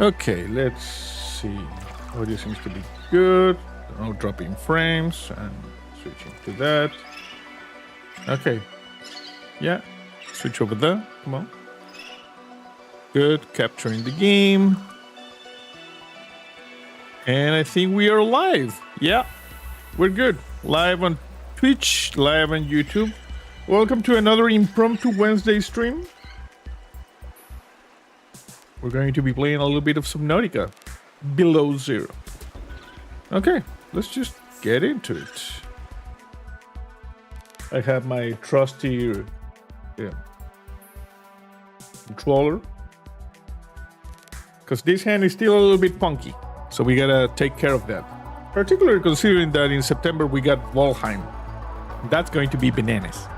Okay, let's see. Audio seems to be good. No dropping frames and switching to that. Okay. Yeah. Switch over there. Come on. Good. Capturing the game. And I think we are live. Yeah. We're good. Live on Twitch, live on YouTube. Welcome to another impromptu Wednesday stream. We're going to be playing a little bit of Subnautica. Below Zero. Okay, let's just get into it. I have my trusty controller. Because this hand is still a little bit funky. So we gotta take care of that. Particularly considering that in September we got Valheim. That's going to be bananas.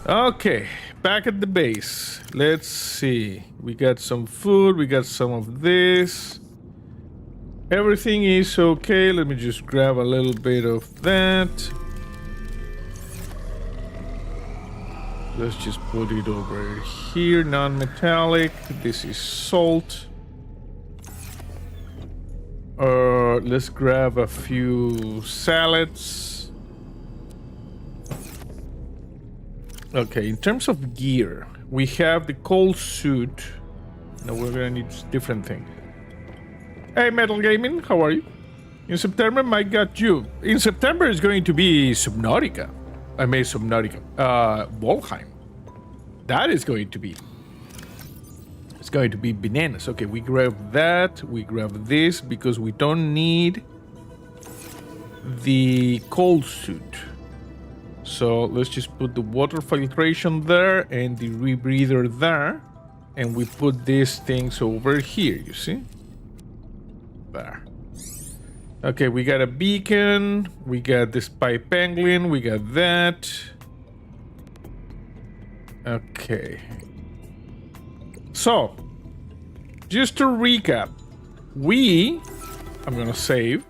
Okay, back at the base. Let's see. We got some food. We got some of this. Everything is okay. Let me just grab a little bit of that. Let's just put it over here. Non-metallic. This is salt. Let's grab a few salads. Okay, in terms of gear, we have the cold suit. Now we're gonna need different things. Hey, Metal Gaming, how are you? In September, I got you. In September is going to be Subnautica. I made Subnautica. Valheim. That is going to be. It's going to be bananas. Okay, we grab that. We grab this because we don't need the cold suit. So let's just put the water filtration there and the rebreather there. And we put these things over here, you see? There. Okay, we got a beacon. We got the spy penguin. We got that. Okay. So, just to recap, I'm gonna save.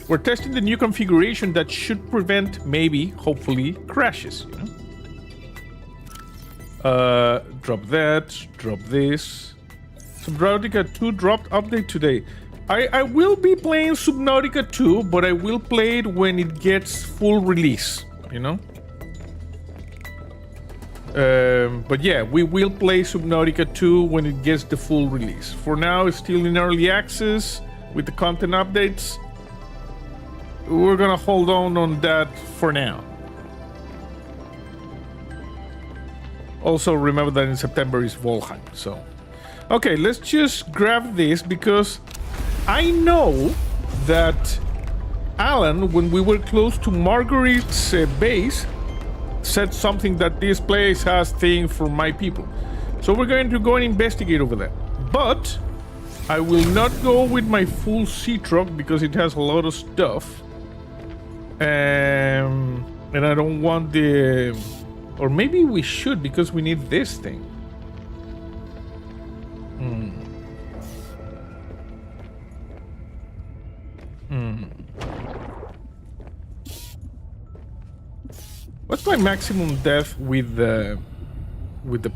We're testing the new configuration that should prevent, maybe, hopefully, crashes, you know? Drop that, drop this. Subnautica 2 dropped update today. I will be playing Subnautica 2, but I will play it when it gets full release, you know? But yeah, we will play Subnautica 2 when it gets the full release. For now, it's still in early access with the content updates. We're gonna hold on that for now. Also, remember that in September is Valheim, so... Okay, let's just grab this because I know that Alan, when we were close to Marguerite's base, said something that this place has thing for my people. So we're going to go and investigate over there. But I will not go with my full sea truck because it has a lot of stuff. And I don't want the... Or maybe we should because we need this thing. What's my maximum depth with the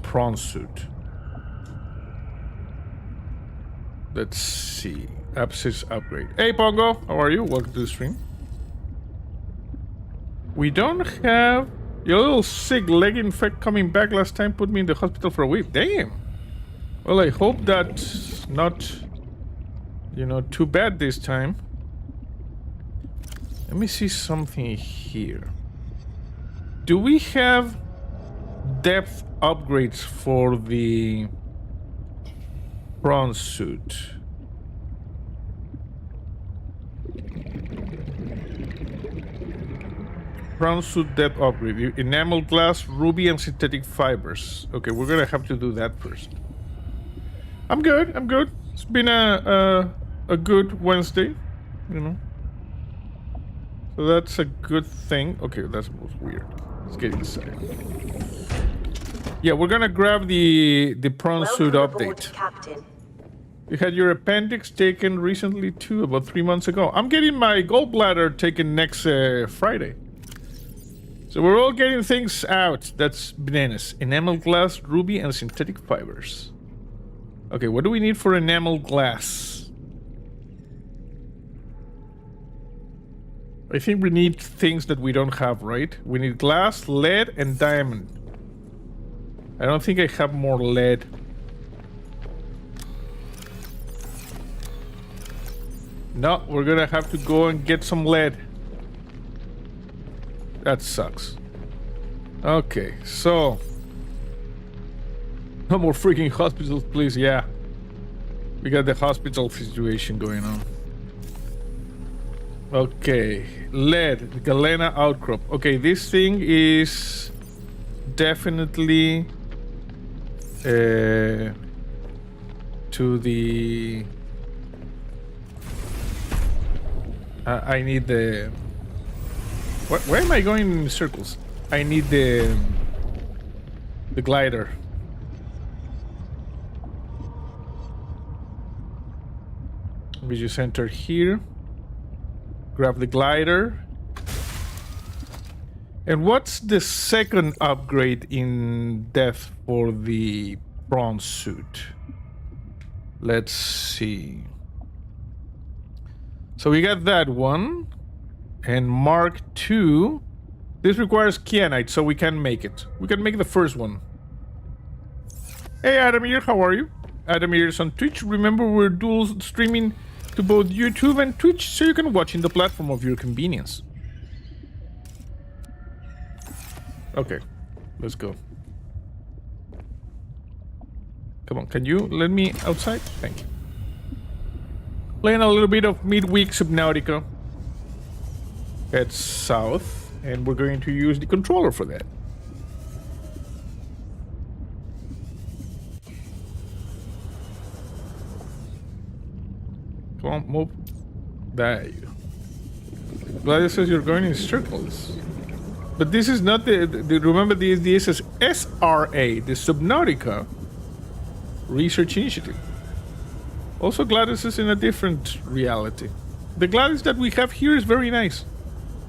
prawn suit? Let's see. Abscess upgrade. Hey Pongo, how are you? Welcome to the stream. We don't have your little sick leg infect coming back last time. Put me in the hospital for a week. Damn. Well, I hope that's not, you know, too bad this time. Let me see something here. Do we have depth upgrades for the prawn suit? Prawn suit depth upgrade. Enamel glass, ruby, and synthetic fibers. Okay, we're gonna have to do that first. I'm good. I'm good. It's been a good Wednesday, you know. So that's a good thing. Okay, that's weird. Let's get inside. Yeah, we're gonna grab the prawn suit update. Captain. You had your appendix taken recently too, about 3 months ago. I'm getting my gallbladder taken next Friday. So we're all getting things out. That's bananas. Enamel glass, ruby, and synthetic fibers. Okay, what do we need for enamel glass? I think we need things that we don't have, right? We need glass, lead, and diamond. I don't think I have more lead. No, we're gonna have to go and get some lead. That sucks. Okay, so... no more freaking hospitals, please. Yeah. We got the hospital situation going on. Okay. Lead. Galena outcrop. Okay, this thing is... definitely... to the... I need the... Why am I going in circles? I need the glider. We just enter here. Grab the glider. And what's the second upgrade in depth for the bronze suit? Let's see. So we got that one. And Mark II. This requires kyanite, so we can make it. We can make the first one. Hey Adamir, how are you? Adamir is on Twitch. Remember, we're dual streaming to both YouTube and Twitch, so you can watch in the platform of your convenience. Okay, let's go. Come on, can you let me outside? Thank you. Playing a little bit of midweek Subnautica. Head south, and we're going to use the controller for that. Come on, move. There you go. Glad says you're going in circles. But this is not the remember this is SRA, the Subnautica Research Initiative. Also, Gladys is in a different reality. The Gladys that we have here is very nice.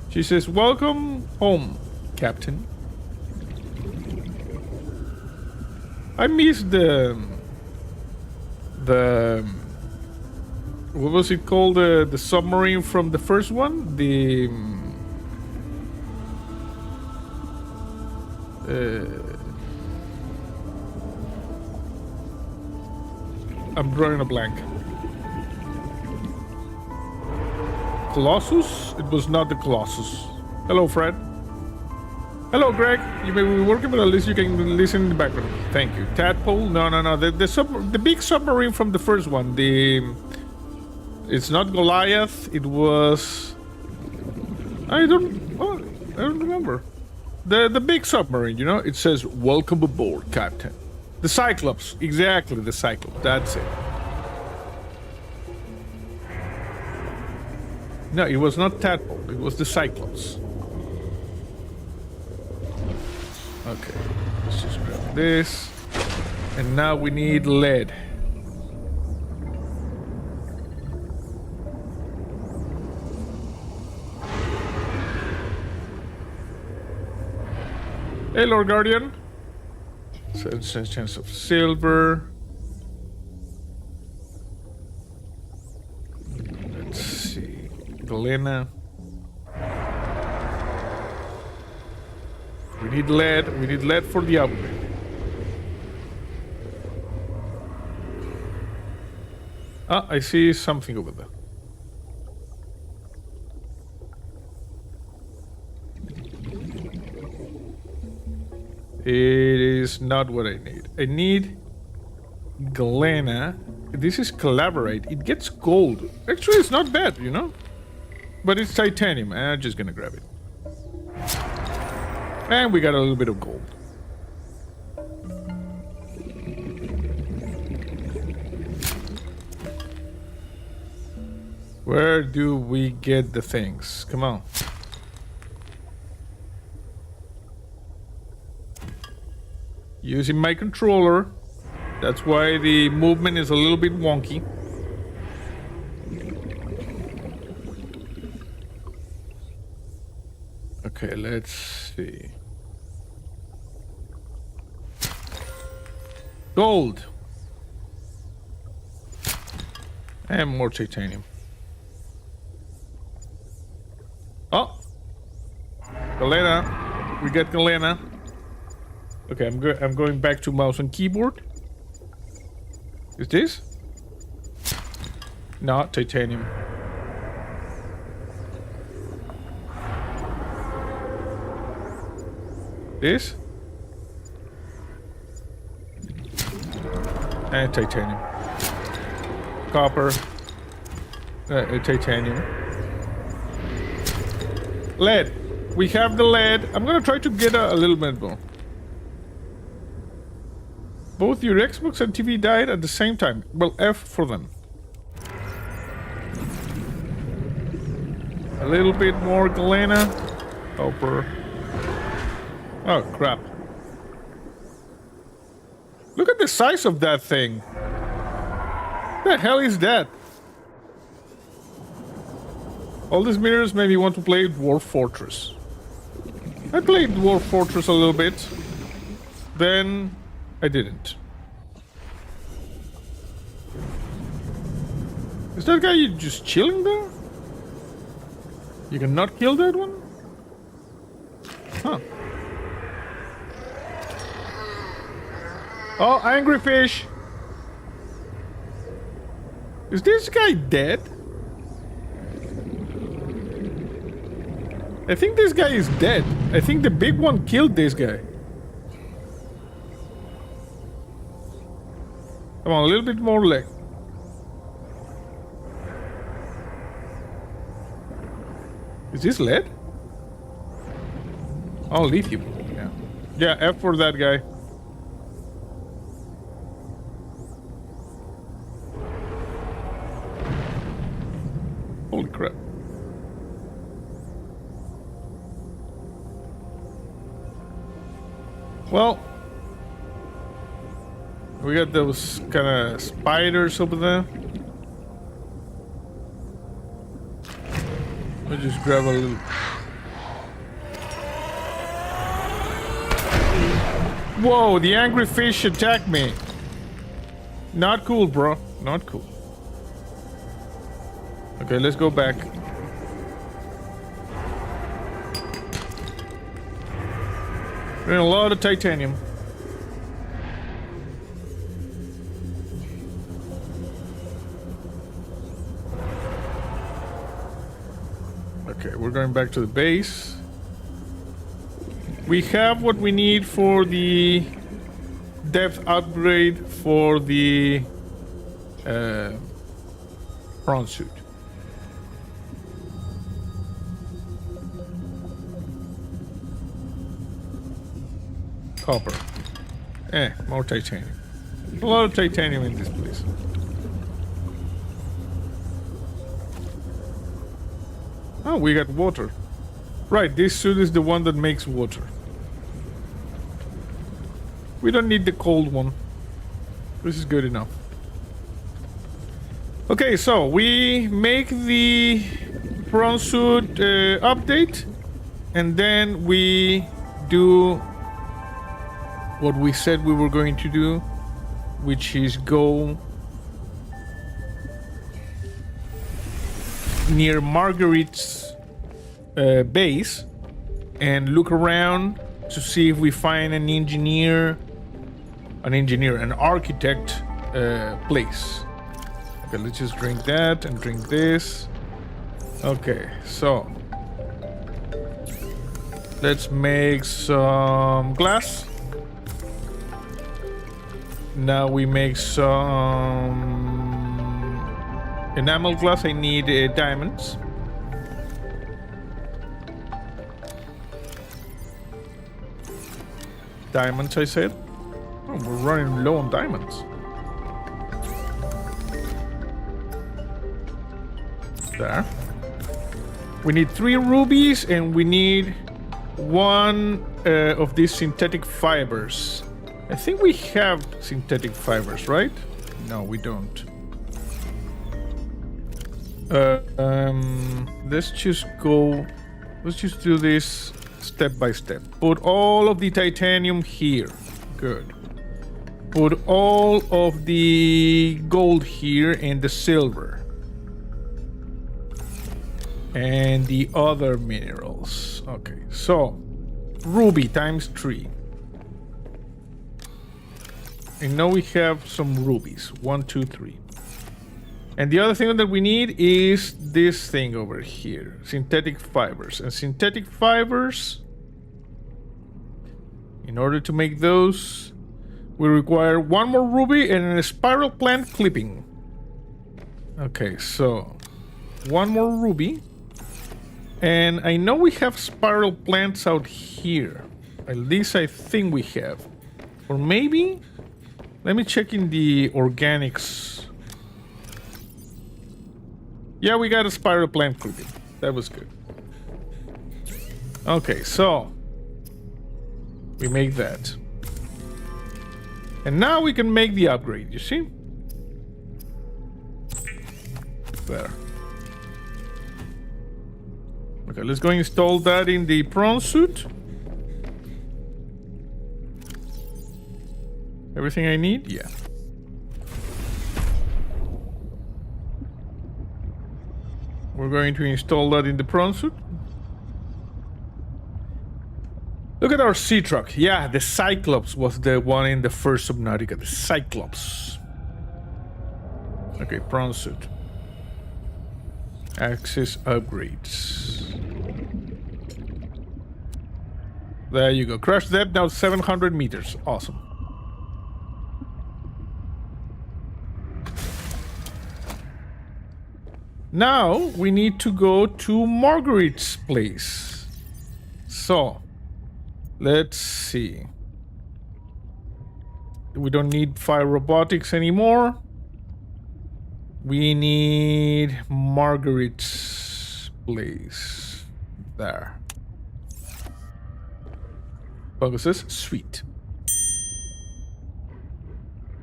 She says, "Welcome home, Captain." I missed the what was it called? The submarine from the first one? The I'm drawing a blank. Colossus? It was not the Colossus. Hello, Fred. Hello, Greg. You may be working, but at least you can listen in the background. Thank you. Tadpole? No. The big submarine from the first one. It's not Goliath. It was... I don't remember. The big submarine, you know? It says, "Welcome aboard, Captain." The Cyclops. Exactly, the Cyclops. That's it. No, it was not Tadpole. It was the Cyclops. Okay. Let's just grab this. And now we need lead. Hey, Lord Guardian. Chance of silver. Let's see. Galena. We need lead. We need lead for the upgrade. Ah, I see something over there. It is not what I need. I need Galena. This is collaborate. It gets gold. Actually, it's not bad, you know? But it's titanium. I'm just gonna grab it. And we got a little bit of gold. Where do we get the things? Come on. Using my controller. That's why the movement is a little bit wonky. Okay, let's see. Gold. And more titanium. Oh! Galena. We get Galena. Okay, I'm going back to mouse and keyboard. Is this? No, titanium. This? And titanium. Copper. Titanium. Lead. We have the lead. I'm gonna try to get a little bit more. Both your Xbox and TV died at the same time. Well, F for them. A little bit more galena. Copper. Oh, crap. Look at the size of that thing. What the hell is that? All these mirrors made me want to play Dwarf Fortress. I played Dwarf Fortress a little bit. Then I didn't. Is that guy just chilling there? You cannot kill that one? Huh. Oh, angry fish! Is this guy dead? I think this guy is dead. I think the big one killed this guy. Come on, a little bit more leg. Is this lead? Oh, lithium. Yeah. Yeah, F for that guy. Holy crap. Well, we got those kind of spiders over there. I'll just grab a little. Whoa, the angry fish attacked me. Not cool, bro. Not cool. Okay, let's go back. We're in a lot of titanium. Okay, we're going back to the base. We have what we need for the depth upgrade for the prawn suit. Copper. More titanium. A lot of titanium in this place. Oh, we got water. Right, this suit is the one that makes water. We don't need the cold one. This is good enough. Okay, so we make the prawn suit update, and then we do what we said we were going to do, which is go near Marguerite's base and look around to see if we find an architect place. Okay, let's just drink that and drink this. Okay, so let's make some glass. Now we make some enamel glass. I need diamonds. Diamonds, I said. Oh, we're running low on diamonds. There. We need 3 rubies and we need 1 of these synthetic fibers. I think we have synthetic fibers, right? No, we don't. Let's just go. Let's just do this step by step. Put all of the titanium here. Good. put all of the gold here and the silver. And the other minerals. Okay, so ruby times 3. And now we have some rubies. 1, 2, 3. And the other thing that we need is this thing over here. Synthetic fibers. And synthetic fibers, in order to make those, we require 1 more ruby and a spiral plant clipping. Okay, so 1 more ruby. And I know we have spiral plants out here. At least I think we have. Or maybe... Let me check in the organics. Yeah, we got a spiral plant clipping. That was good. Okay, so... we make that. And now we can make the upgrade, you see? There. Okay, let's go install that in the prawn suit. Everything I need? Yeah. We're going to install that in the prawn suit. Look at our sea truck. Yeah, the Cyclops was the one in the first Subnautica. The Cyclops. Okay, prawn suit. Access upgrades. There you go. Crash depth now 700 meters. Awesome. Now we need to go to Margaret's place. So, let's see. We don't need fire robotics anymore. We need Margaret's place. There. Focuses. Sweet.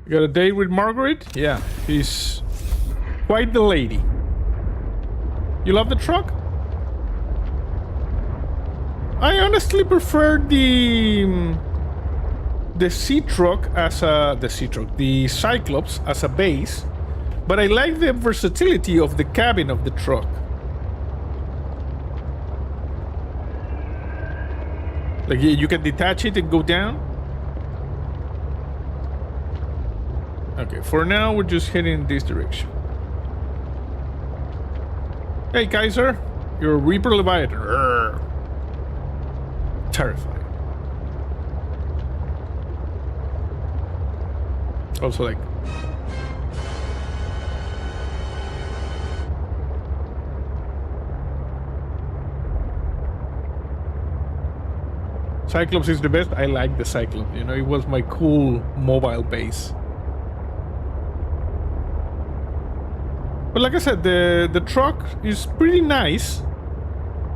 You got a date with Margaret? Yeah, she's quite the lady. You love the truck? I honestly prefer the sea truck as the Cyclops as a base, but I like the versatility of the cabin of the truck. Like you can detach it and go down. Okay, for now we're just heading in this direction. Hey, Kaiser, you're a Reaper Leviathan. Urgh. Terrifying. Also, like... Cyclops is the best. I like the Cyclops. You know, it was my cool mobile base. But like I said, the truck is pretty nice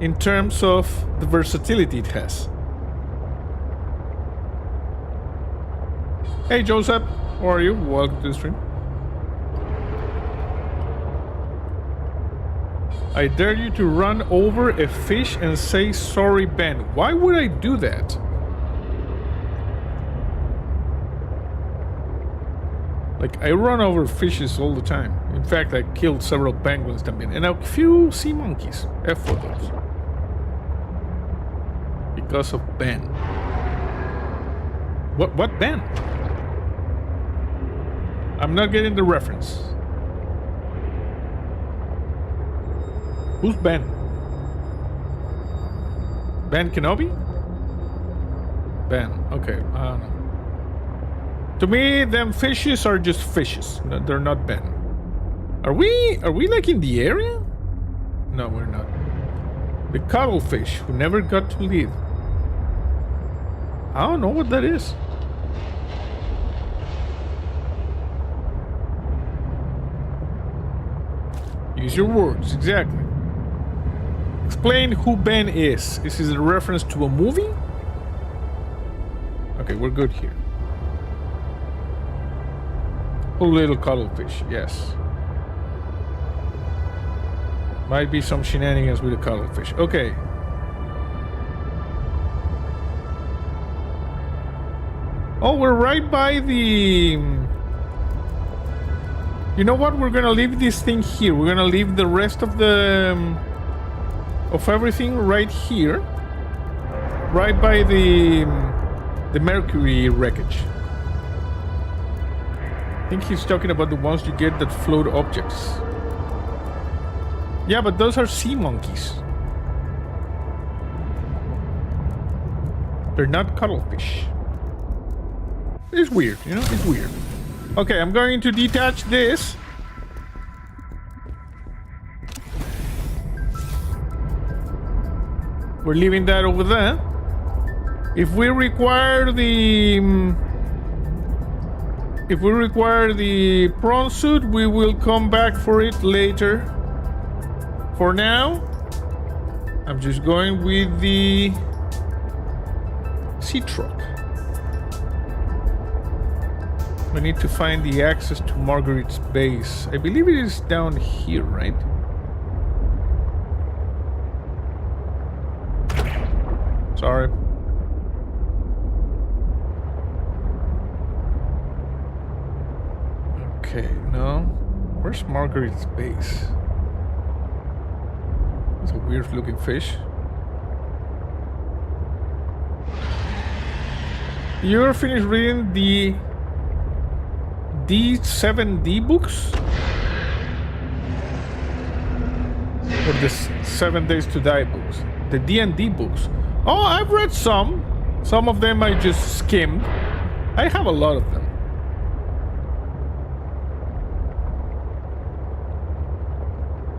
in terms of the versatility it has. Hey Joseph, how are you? Welcome to the stream. I dare you to run over a fish and say sorry, Ben. Why would I do that? Like, I run over fishes all the time. In fact, I killed several penguins también. And a few sea monkeys. F for those. Because of Ben. What Ben? I'm not getting the reference. Who's Ben? Ben Kenobi? Ben, okay, I don't know. To me, them fishes are just fishes. No, they're not Ben. Are we like in the area? No, we're not. The cuttlefish who never got to live. I don't know what that is. Use your words, exactly. Explain who Ben is. Is this a reference to a movie? Okay, we're good here. Oh, little cuttlefish, yes. Might be some shenanigans with the cuttlefish. Okay. Oh, we're right by the... You know what? We're gonna leave this thing here. We're gonna leave the rest of the... of everything right here. Right by the Mercury wreckage. I think he's talking about the ones you get that float objects. Yeah, but those are sea monkeys. They're not cuttlefish. It's weird, you know? It's weird. Okay, I'm going to detach this. We're leaving that over there. If we require the... if we require the prawn suit, we will come back for it later. For now, I'm just going with the sea truck. We need to find the access to Margaret's base. I believe it is down here, right? Sorry. Okay, no. Where's Margaret's base? It's a weird looking fish. You're finished reading the D7D books? Or the 7 Days to Die books? The D&D books? Oh, I've read some. Some of them I just skimmed. I have a lot of them.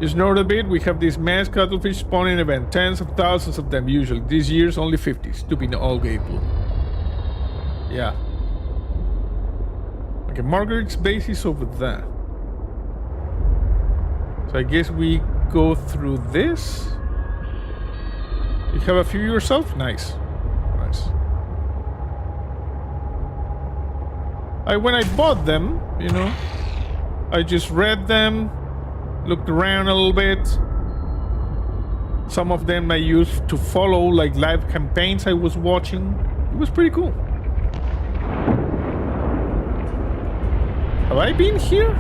Just note a bit, we have this mass cuttlefish spawning event. Tens of thousands of them usually. This year's only 50. Stupid algae bloom. Yeah. Okay, Margaret's base is over there. So I guess we go through this. You have a few yourself? Nice. Nice. When I bought them, you know, I just read them, looked around a little bit. Some of them I used to follow, like live campaigns I was watching. It was pretty cool. Have I been here?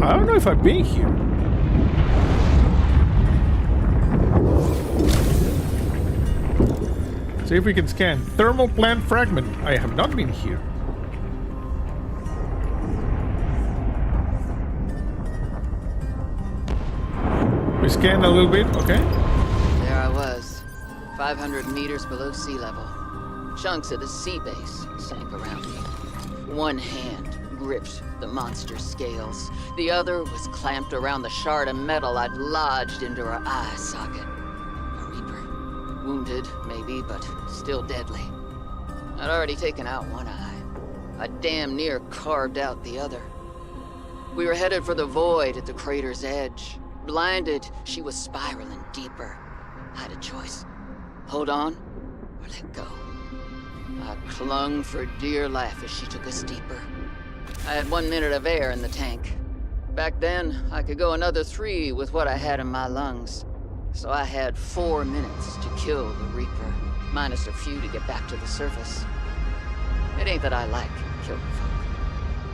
I don't know if I've been here. See if we can scan. Thermal plant fragment. I have not been here. We scanned a little bit, okay. There I was, 500 meters below sea level. Chunks of the sea base sank around me. One hand gripped the monster's scales. The other was clamped around the shard of metal I'd lodged into her eye socket. A reaper. Wounded, maybe, but still deadly. I'd already taken out one eye. I damn near carved out the other. We were headed for the void at the crater's edge. Blinded, she was spiraling deeper. I had a choice. Hold on, or let go. I clung for dear life as she took us deeper. I had 1 minute of air in the tank. Back then, I could go another 3 with what I had in my lungs. So I had 4 minutes to kill the Reaper, minus a few to get back to the surface. It ain't that I like killing folk.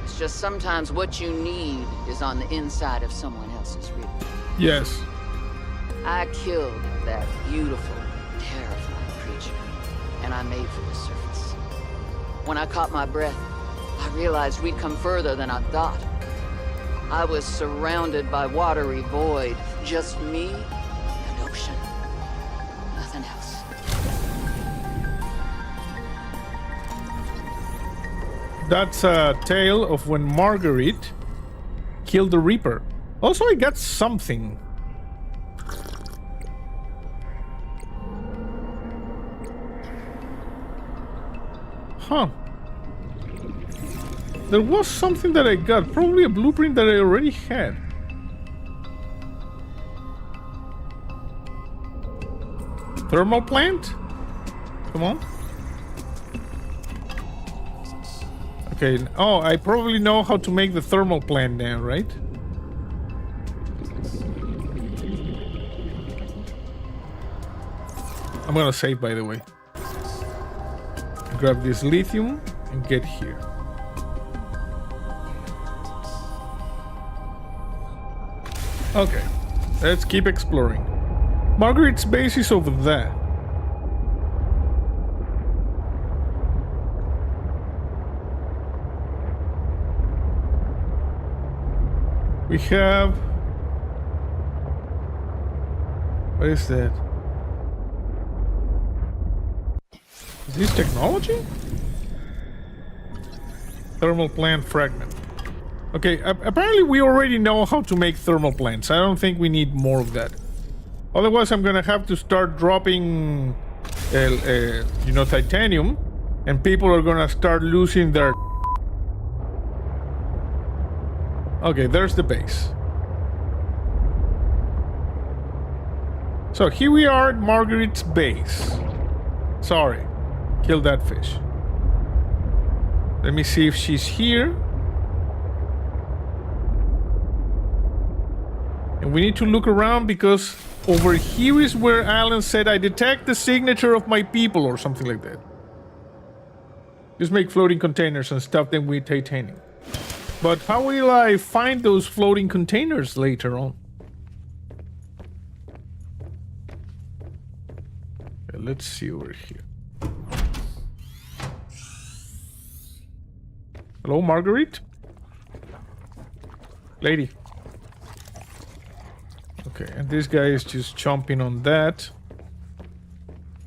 It's just sometimes what you need is on the inside of someone else's Reaper. Yes. I killed that beautiful, terrifying creature, and I made for the surface. When I caught my breath, I realized we'd come further than I thought. I was surrounded by watery void, just me and ocean. Nothing else. That's a tale of when Margaret killed the Reaper. Also, I got something. Huh. There was something that I got. Probably a blueprint that I already had. Thermal plant? Come on. Okay. Oh, I probably know how to make the thermal plant now, right? I'm gonna save, by the way. Grab this lithium and get here. Okay, let's keep exploring. Margaret's base is over there. We have... What is that? Is this technology? Thermal plant fragment. Okay, apparently we already know how to make thermal plants. I don't think we need more of that. Otherwise, I'm gonna have to start dropping, you know, titanium, and people are gonna start losing their... Okay, there's the base. So here we are at Margaret's base. Sorry, kill that fish. Let me see if she's here. And we need to look around because over here is where Alan said, I detect the signature of my people, or something like that. Just make floating containers and stuff them with titanium. But how will I find those floating containers later on? Okay, let's see over here. Hello, Marguerite? Lady. Okay, and this guy is just chomping on that.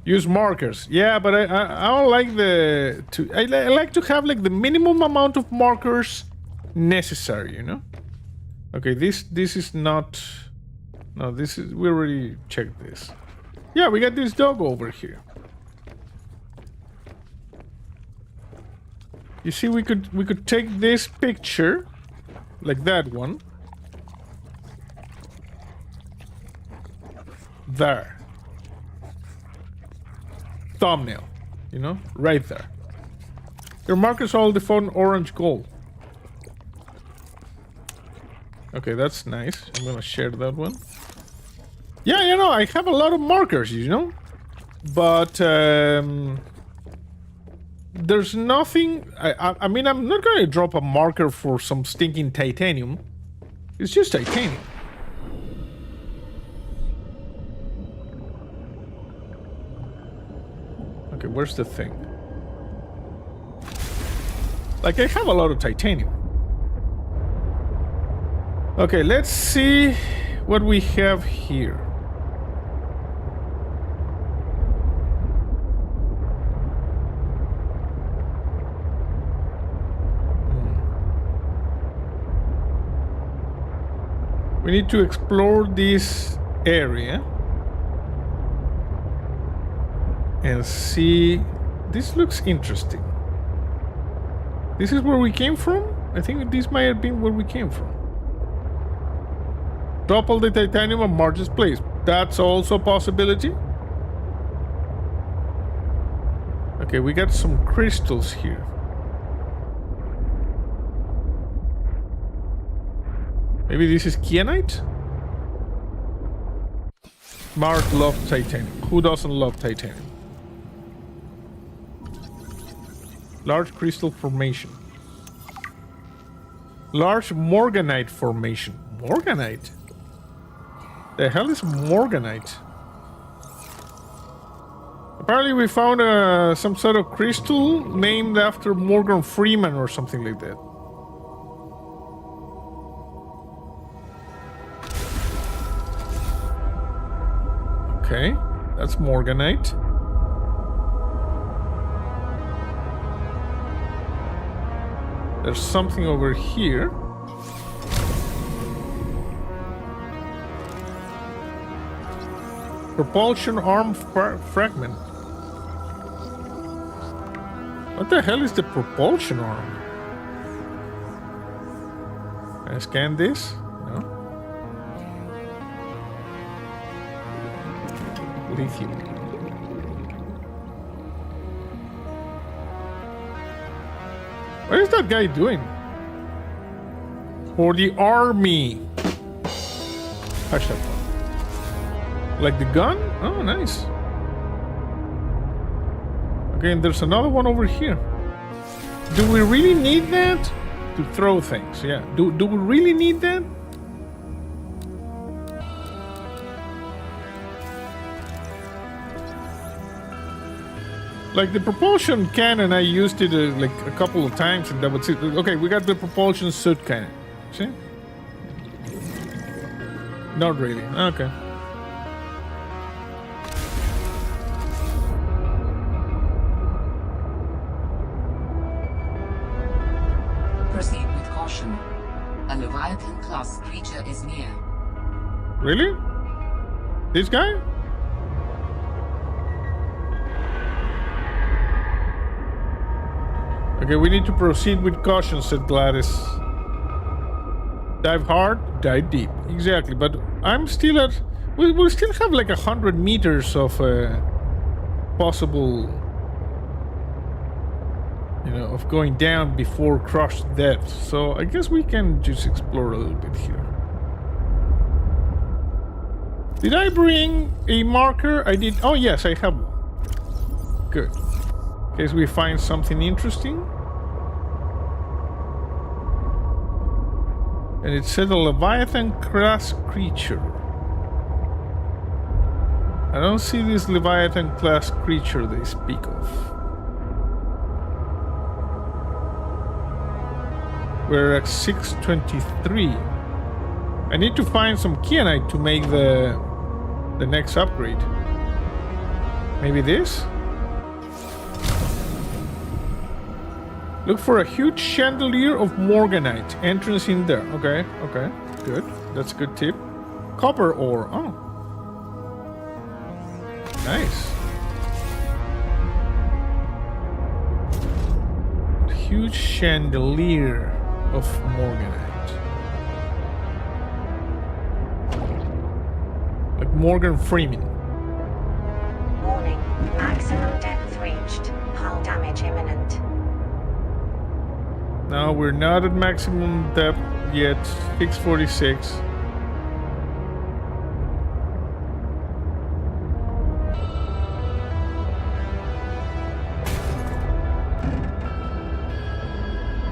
Use markers. Yeah, but I don't like the... I like to have like the minimum amount of markers necessary, you know? Okay, this is not... No, this is... We already checked this. Yeah, we got this dog over here. You see, we could take this picture, like that one. There. Thumbnail, you know, right there. Your markers all default orange gold. Okay, that's nice. I'm gonna share that one. Yeah, you know, I have a lot of markers, you know, but there's nothing. I mean, I'm not gonna drop a marker for some stinking titanium. It's just titanium. Okay, where's the thing? Like, I have a lot of titanium. Okay, let's see what we have here. We need to explore this area. And see... This looks interesting. This is where we came from? I think this might have been where we came from. Topple the titanium on Marge's place. That's also a possibility. Okay, we got some crystals here. Maybe this is kyanite? Marge loves titanium. Who doesn't love titanium? Large crystal formation. Large morganite formation. Morganite? The hell is morganite? Apparently we found some sort of crystal named after Morgan Freeman or something like that. Okay, that's morganite. There's something over here. Propulsion arm fragment. What the hell is the propulsion arm? Can I scan this? No. Lithium. What is that guy doing? For the army. Touch that one. Like the gun? Oh, nice. Okay, and there's another one over here. Do we really need that? To throw things, yeah. Do we really need that? Like the propulsion cannon, I used it like a couple of times and that was it. Okay, we got the propulsion suit cannon. See? Not really. Okay. Proceed with caution. A Leviathan-class creature is near. Really? This guy? Okay, we need to proceed with caution, said Gladys. Dive hard, dive deep. Exactly, but I'm still at... We'll still have like 100 meters of possible... You know, of going down before crushed depth. So I guess we can just explore a little bit here. Did I bring a marker? I did. Oh, yes, I have one. Good. In case we find something interesting. And it said a Leviathan-class creature. I don't see this Leviathan-class creature they speak of. We're at 623. I need to find some kyanite to make the next upgrade. Maybe this? Look for a huge chandelier of morganite. Entrance in there. Okay, okay, good. That's a good tip. Copper ore. Oh. Nice. Huge chandelier of morganite. Like Morgan Freeman. Warning. Maximum depth reached. Hull damage imminent. No, we're not at maximum depth yet. 646.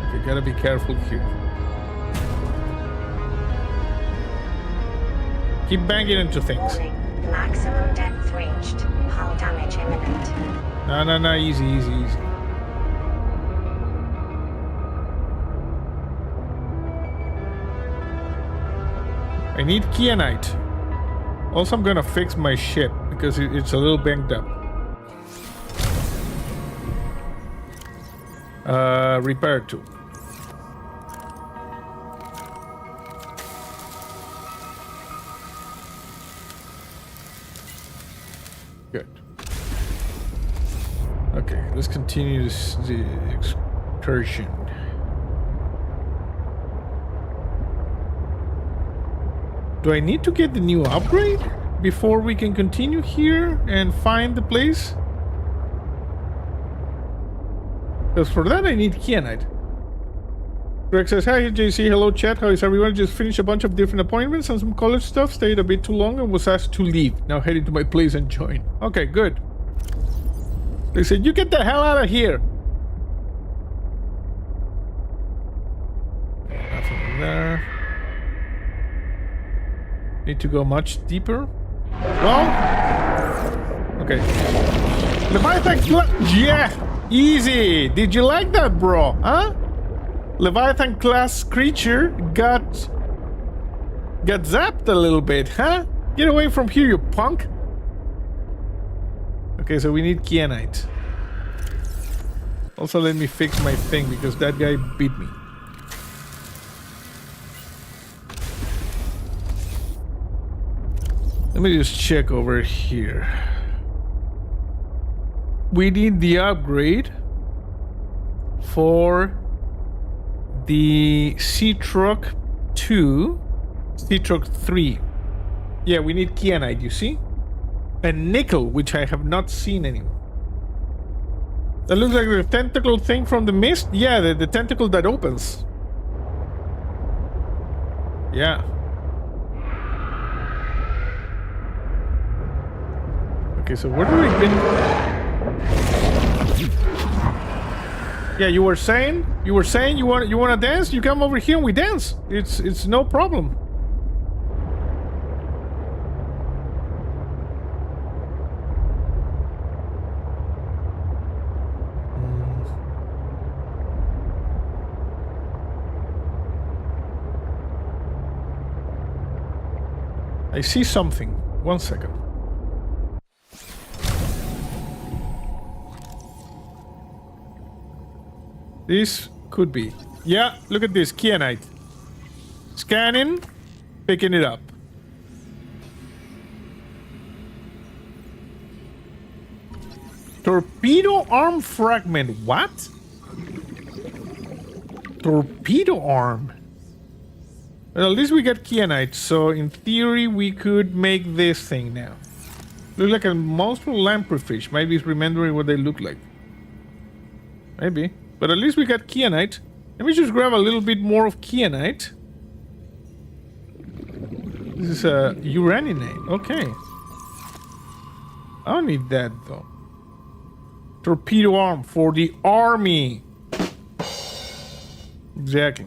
Okay, gotta be careful here. Keep banging into things. Warning. Maximum depth reached. Hull damage imminent. No, easy, easy, easy. I need kyanite. Also, I'm gonna fix my ship because it's a little banged up. Repair tool. Good. Okay, let's continue the excursion. Do I need to get the new upgrade before we can continue here and find the place? Because for that I need kyanite. Greg says, hi JC, hello chat, how is everyone? Just finished a bunch of different appointments and some college stuff, stayed a bit too long and was asked to leave. Now heading to my place and join. Okay, good. They said, you get the hell out of here. Nothing there. Need to go much deeper. Well, okay. Leviathan, yeah, easy. Did you like that, bro? Huh? Leviathan class creature got zapped a little bit, huh? Get away from here, you punk. Okay, so we need kyanite. Also, let me fix my thing because that guy beat me. Let me just check over here. We need the upgrade for the Sea Truck 2, Sea Truck 3. Yeah, we need kyanite, you see? And nickel, which I have not seen anymore. That looks like the tentacle thing from the mist? Yeah, the tentacle that opens. Yeah. Okay, so where do we been? Yeah, you were saying you want to dance? You come over here and we dance. It's no problem. I see something. 1 second. This could be. Yeah, look at this. Kyanite. Scanning. Picking it up. Torpedo arm fragment. What? Torpedo arm. Well, at least we got kyanite, so in theory we could make this thing now. Look like a monstrous lampreyfish. Maybe it's remembering what they look like. Maybe. But at least we got kyanite. Let me just grab a little bit more of kyanite. This is a uraninate. Okay. I don't need that though. Torpedo arm for the army. Exactly.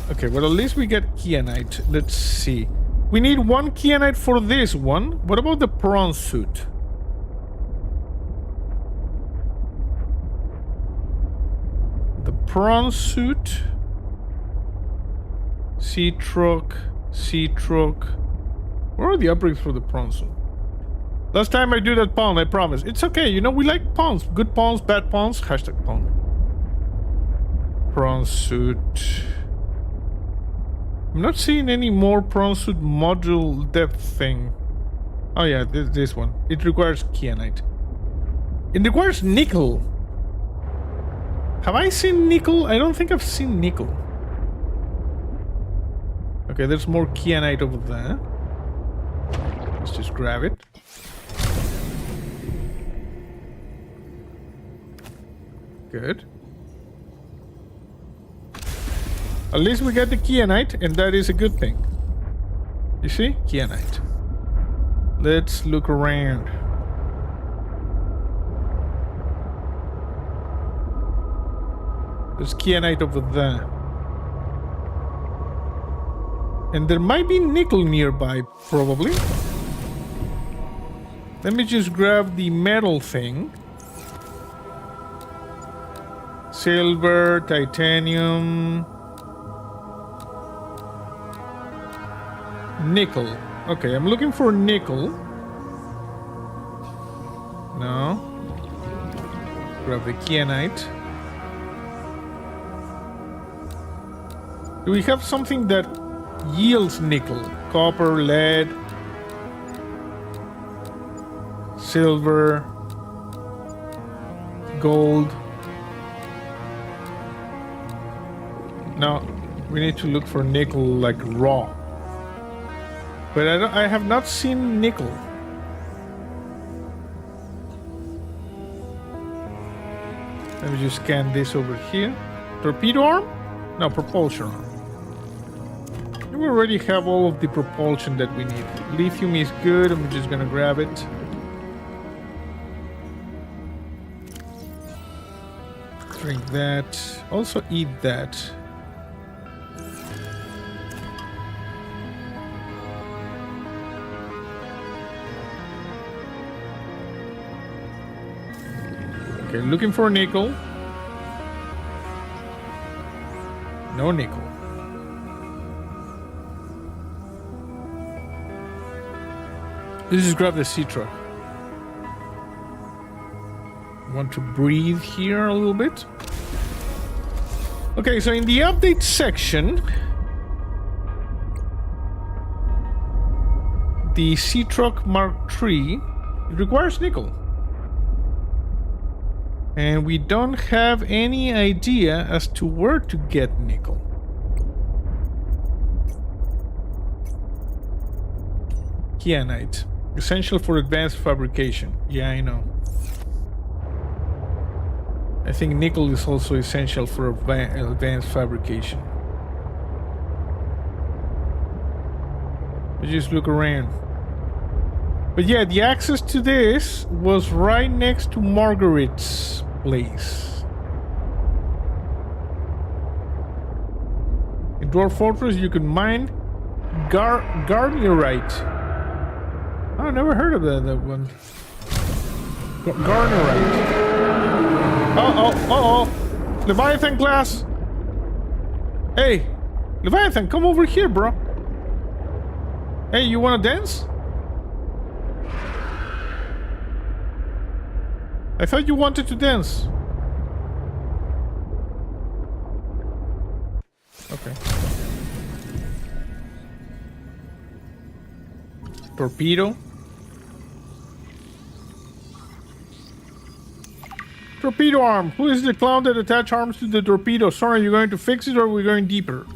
Okay, well at least we get kyanite. Let's see. We need 1 kyanite for this one. What about the prawn suit? The prawn suit. Sea truck. Sea truck. Where are the upgrades for the prawn suit? Last time I do that pawn, I promise. It's okay, you know, we like pawns. Good pawns, bad pawns. Hashtag pawn. Prawn suit. I'm not seeing any more prawn suit module depth thing. Oh yeah, this one. It requires kyanite. It requires nickel. Have I seen nickel? I don't think I've seen nickel. Okay, there's more kyanite over there. Let's just grab it. Good. At least we got the kyanite, and that is a good thing. You see? Kyanite. Let's look around. There's kyanite over there. And there might be nickel nearby, probably. Let me just grab the metal thing. Silver, titanium... Nickel. Okay, I'm looking for nickel. No. Grab the kyanite. Do we have something that yields nickel? Copper, lead, silver, gold. No, we need to look for nickel like raw. But I have not seen nickel. Let me just scan this over here. Torpedo arm? No, propulsion arm. We already have all of the propulsion that we need. Lithium is good. I'm just gonna grab it. Drink that. Also eat that. Okay, looking for nickel. No nickel. Let's just grab the sea truck. Want to breathe here a little bit. Okay, so in the update section, the sea truck Mark III requires nickel. And we don't have any idea as to where to get nickel. Kyanite. Essential for advanced fabrication. Yeah, I know. I think nickel is also essential for advanced fabrication. Just look around. But yeah, the access to this was right next to Margaret's place. In Dwarf Fortress, you can mine Garnierite. Oh, I never heard of that one. Garnierite. Uh-oh. Leviathan class. Hey, Leviathan, come over here, bro. Hey, you wanna dance? I thought you wanted to dance. Okay. Torpedo. Torpedo arm. Who is the clown that attach arms to the torpedo? Sorry, you going to fix it or are we going deeper?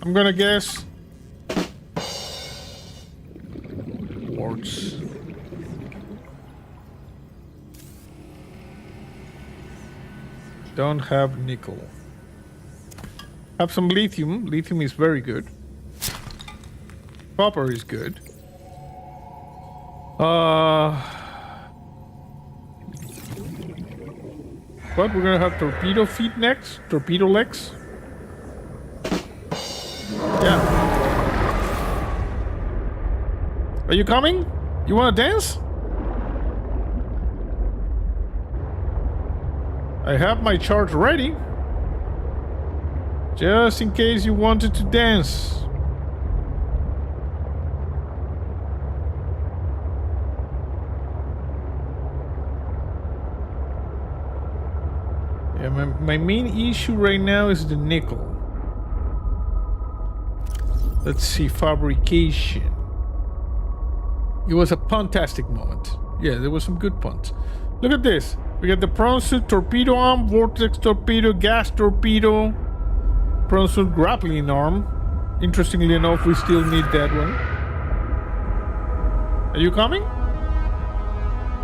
I'm gonna guess. Quartz. Don't have nickel. Have some lithium. Lithium is very good. Copper is good. What? We're gonna have torpedo feet next? Torpedo legs? Yeah. Are you coming? You wanna dance? I have my chart ready. Just in case you wanted to dance. Yeah, my main issue right now is the nickel. Let's see, fabrication. It was a fantastic moment. Yeah, there was some good puns. Look at this. We got the prawn suit torpedo arm, vortex torpedo, gas torpedo, prawn suit grappling arm. Interestingly enough, we still need that one. Are you coming?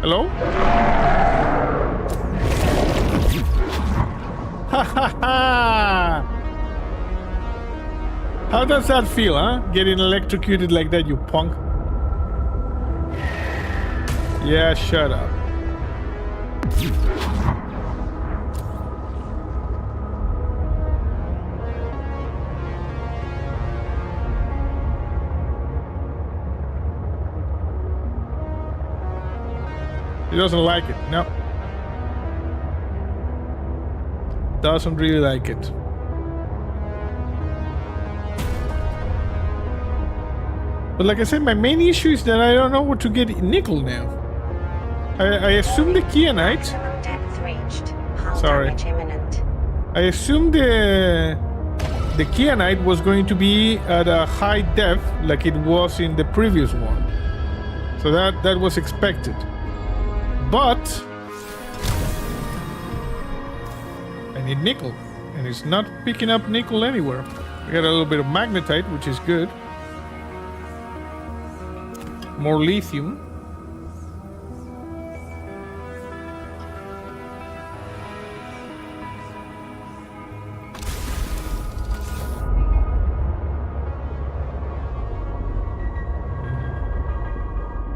Hello? Ha ha ha! How does that feel, huh? Getting electrocuted like that, you punk. Yeah, shut up. He doesn't like it, no. Doesn't really like it. But like I said, my main issue is that I don't know where to get nickel now. I assume the kyanite. Maximum depth reached. Hull Sorry. damage imminent. I assumed the kyanite was going to be at a high depth like it was in the previous one. So that was expected. But I need nickel, and it's not picking up nickel anywhere. I got a little bit of magnetite, which is good. More lithium.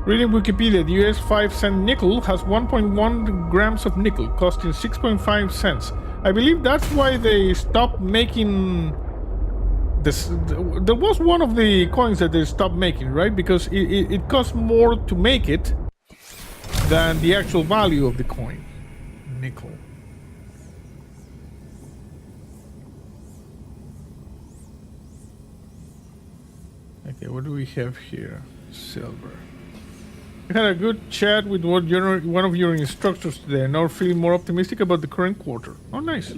Reading Wikipedia, the US 5-cent nickel has 1.1 grams of nickel, costing 6.5 cents. I believe that's why they stopped making this. There was one of the coins that they stopped making, right? Because it costs more to make it than the actual value of the coin. Nickel. Okay, what do we have here? Silver. We had a good chat with one of your instructors today, and now feeling more optimistic about the current quarter. Oh, nice.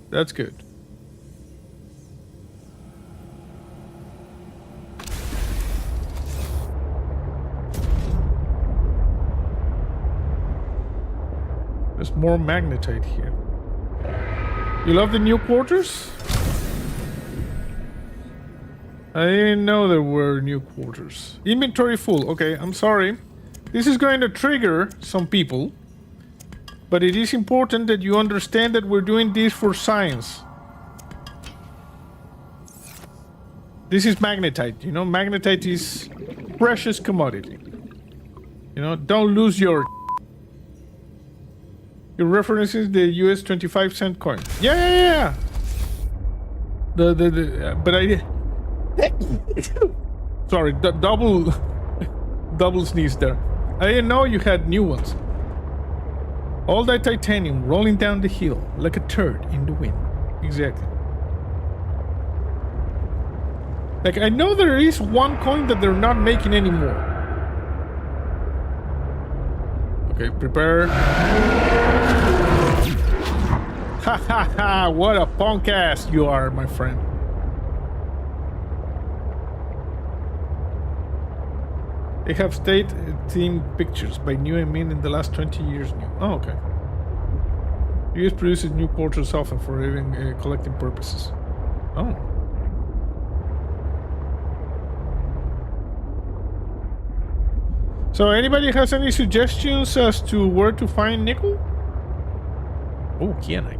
That's good. There's more magnetite here. You love the new quarters? I didn't know there were new quarters. Inventory full. Okay, I'm sorry. This is going to trigger some people. But it is important that you understand that we're doing this for science. This is magnetite. You know, magnetite is precious commodity. You know, don't lose your references the US 25-cent coin. Yeah. But I sorry, double sneeze there. I didn't know you had new ones. All that titanium rolling down the hill like a turd in the wind. Exactly. Like, I know there is one coin that they're not making anymore. Okay, prepare. Ha ha ha! What a punk ass you are, my friend. They have state-themed pictures by New and Min in the last 20 years. New. Oh, okay. US produces new portraits often for even collecting purposes. Oh. So, anybody has any suggestions as to where to find nickel? Oh, kyanite.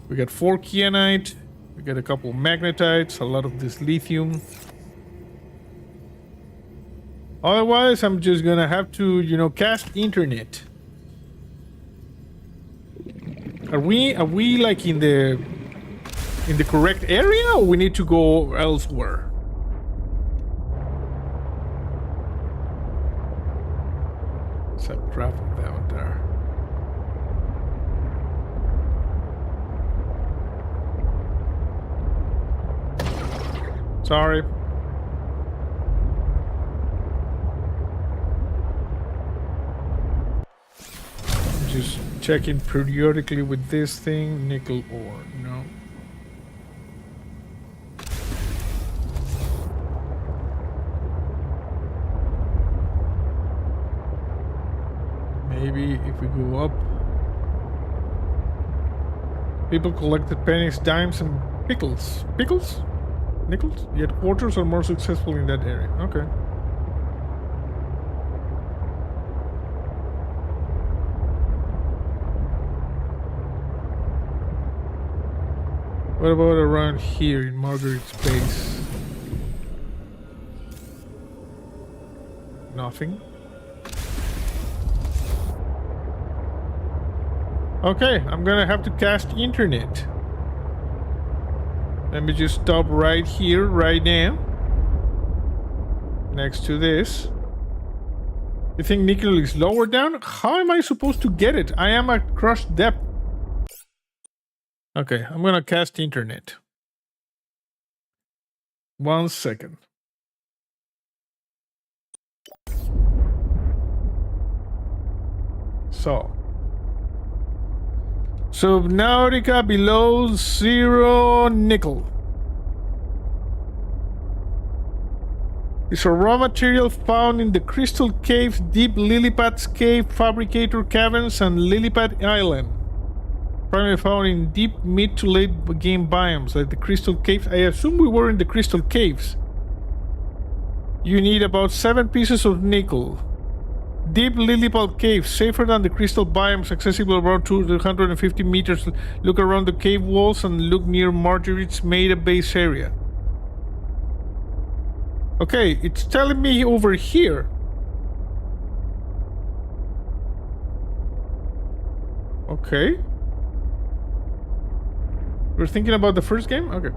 We got 4 kyanite. We got a couple magnetites, a lot of this lithium. Otherwise, I'm just gonna have to, you know, cast internet. Are we like in the correct area, or we need to go elsewhere? It's a traffic down there. Sorry. Just checking periodically with this thing. Nickel ore, no. Maybe if we go up. People collected pennies, dimes, and pickles. Pickles? Nickels? Yet quarters are more successful in that area. Okay. What about around here in Margaret's base? Nothing. Okay, I'm gonna have to cast internet. Let me just stop right here, right now. Next to this. You think nickel is lower down? How am I supposed to get it? I am at crushed depth. Okay, I'm gonna cast internet. 1 second. So. Subnautica below 0 nickel. It's a raw material found in the Crystal Caves, Deep Lilliput's Cave, Fabricator Caverns, and Lilliput Island. Primarily found in deep mid to late game biomes like the Crystal Caves. I assume we were in the Crystal Caves. You need about 7 pieces of nickel. Deep Lilliput Cave, safer than the crystal biomes, accessible around 250 meters. Look around the cave walls and look near Marguerite's Maida base area. Okay, it's telling me over here. Okay. We're thinking about the first game? Okay.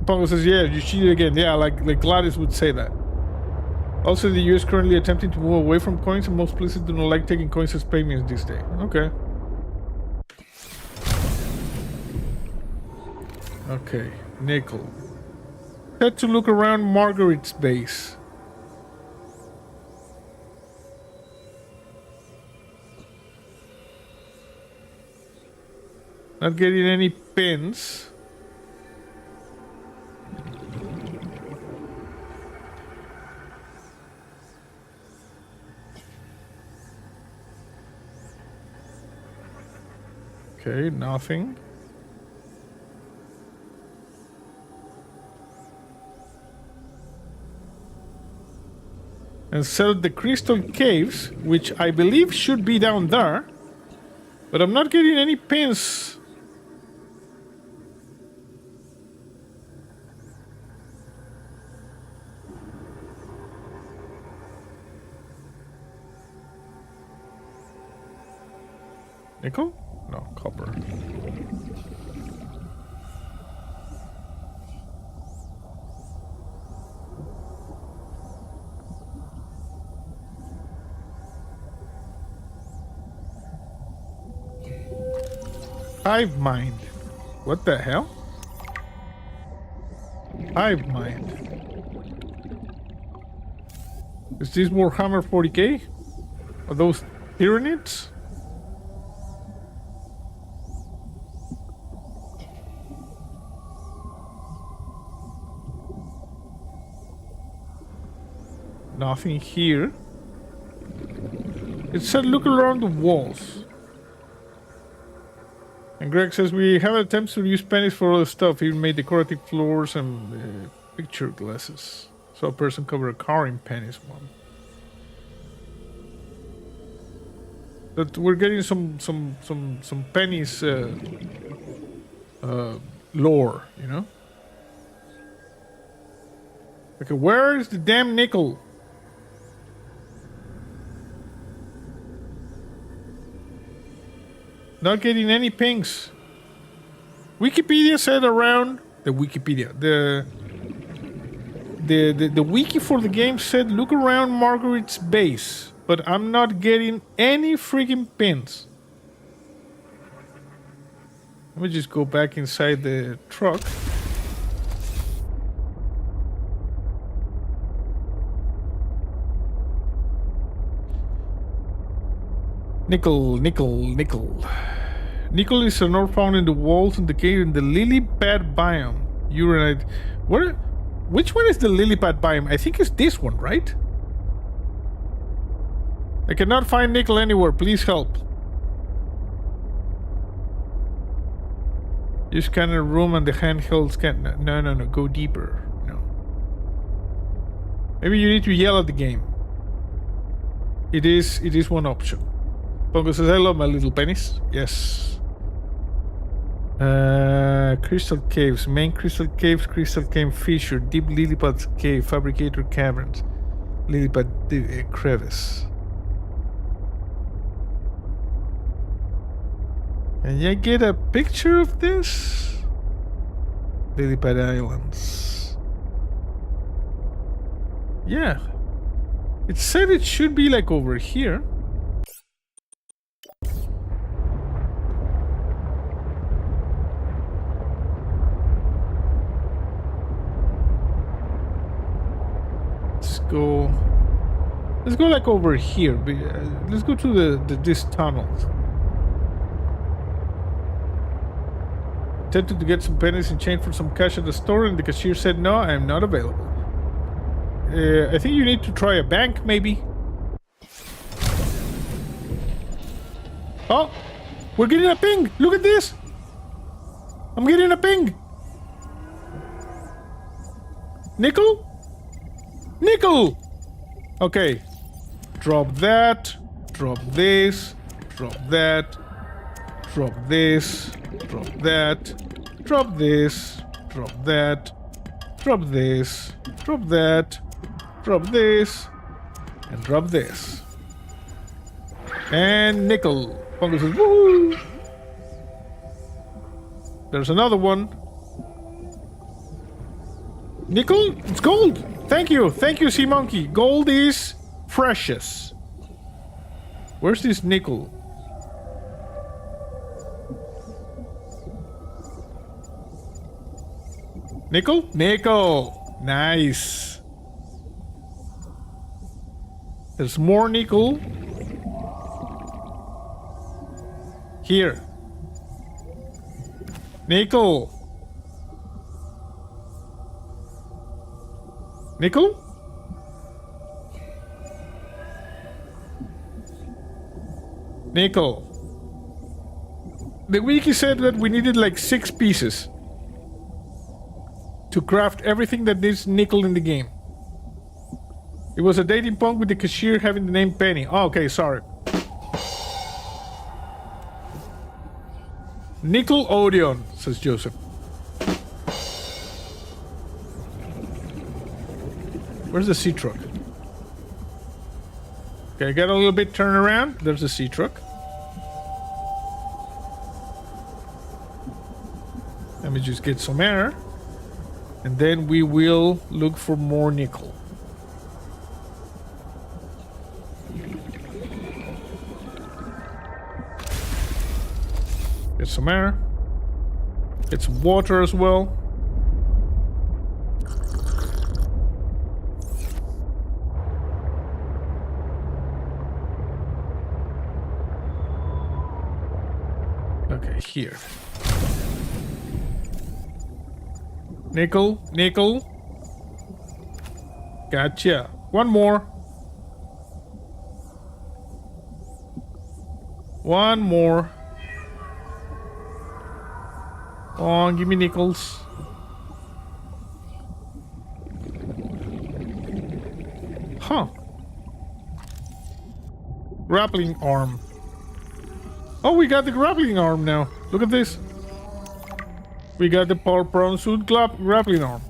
Pongo says, yeah, you cheated again. Yeah, like Gladys would say that. Also, the US currently attempting to move away from coins, and most places do not like taking coins as payments this day. Okay. Okay, nickel. Had to look around Margaret's base. Not getting any pins. Okay, nothing. And so the Crystal Caves, which I believe should be down there. But I'm not getting any pins. Nickel? No, copper. Hive mind. What the hell? Hive mind. Is this Warhammer 40k? Are those Tyranids? Nothing here. It said look around the walls. And Greg says we have attempts to use pennies for other stuff. Even made decorative floors and picture glasses. So a person covered a car in pennies one. But we're getting some pennies lore, you know? Okay, where is the damn nickel? Not getting any pings. Wikipedia said around the Wikipedia. The wiki for the game said look around Margaret's base, but I'm not getting any freaking pins. Let me just go back inside the truck. Nickel, nickel, nickel. Nickel is an ore found in the walls and the cave in the lily pad biome. Uranite. What? Which one is the lily pad biome? I think it's this one, right? I cannot find nickel anywhere. Please help. You scan a room and the handheld scan. No. Go deeper. No. Maybe you need to yell at the game. It is one option. Pongo says, I love my little pennies. Yes. Crystal caves. Main crystal caves. Crystal cave fissure. Deep lilipad cave. Fabricator caverns. Lilipad crevice. Can I get a picture of this? Lilipad Islands. Yeah. It said it should be like over here. Let's go like over here. Let's go to this tunnel. Attempted to get some pennies and change for some cash at the store, and the cashier said no, I am not available. I think you need to try a bank, maybe. Oh, we're getting a ping. Look at this. I'm getting a ping. Nickel? Nickel! Okay. Drop that. Drop this. Drop that. Drop this. Drop that. Drop this. Drop that. Drop this. Drop that. Drop this. And drop this. And nickel. Pongo says, woohoo! There's another one. Nickel? It's gold! Thank you, Sea Monkey. Gold is precious. Where's this nickel? Nickel? Nickel! Nice. There's more nickel. Here. Nickel. Nickel? Nickel. The wiki said that we needed like 6 pieces to craft everything that needs nickel in the game. It was a dating punk with the cashier having the name Penny. Oh, okay, sorry. Nickel Odeon, says Joseph. Where's the sea truck? Okay, I got a little bit turn around. There's the sea truck. Let me just get some air. And then we will look for more nickel. Get some air. Get some water as well. Okay, here. Nickel, nickel. Gotcha. One more. One more. Come on, give me nickels. Huh. Grappling arm. Oh, we got the grappling arm now. Look at this. We got the power prawn suit grappling arm.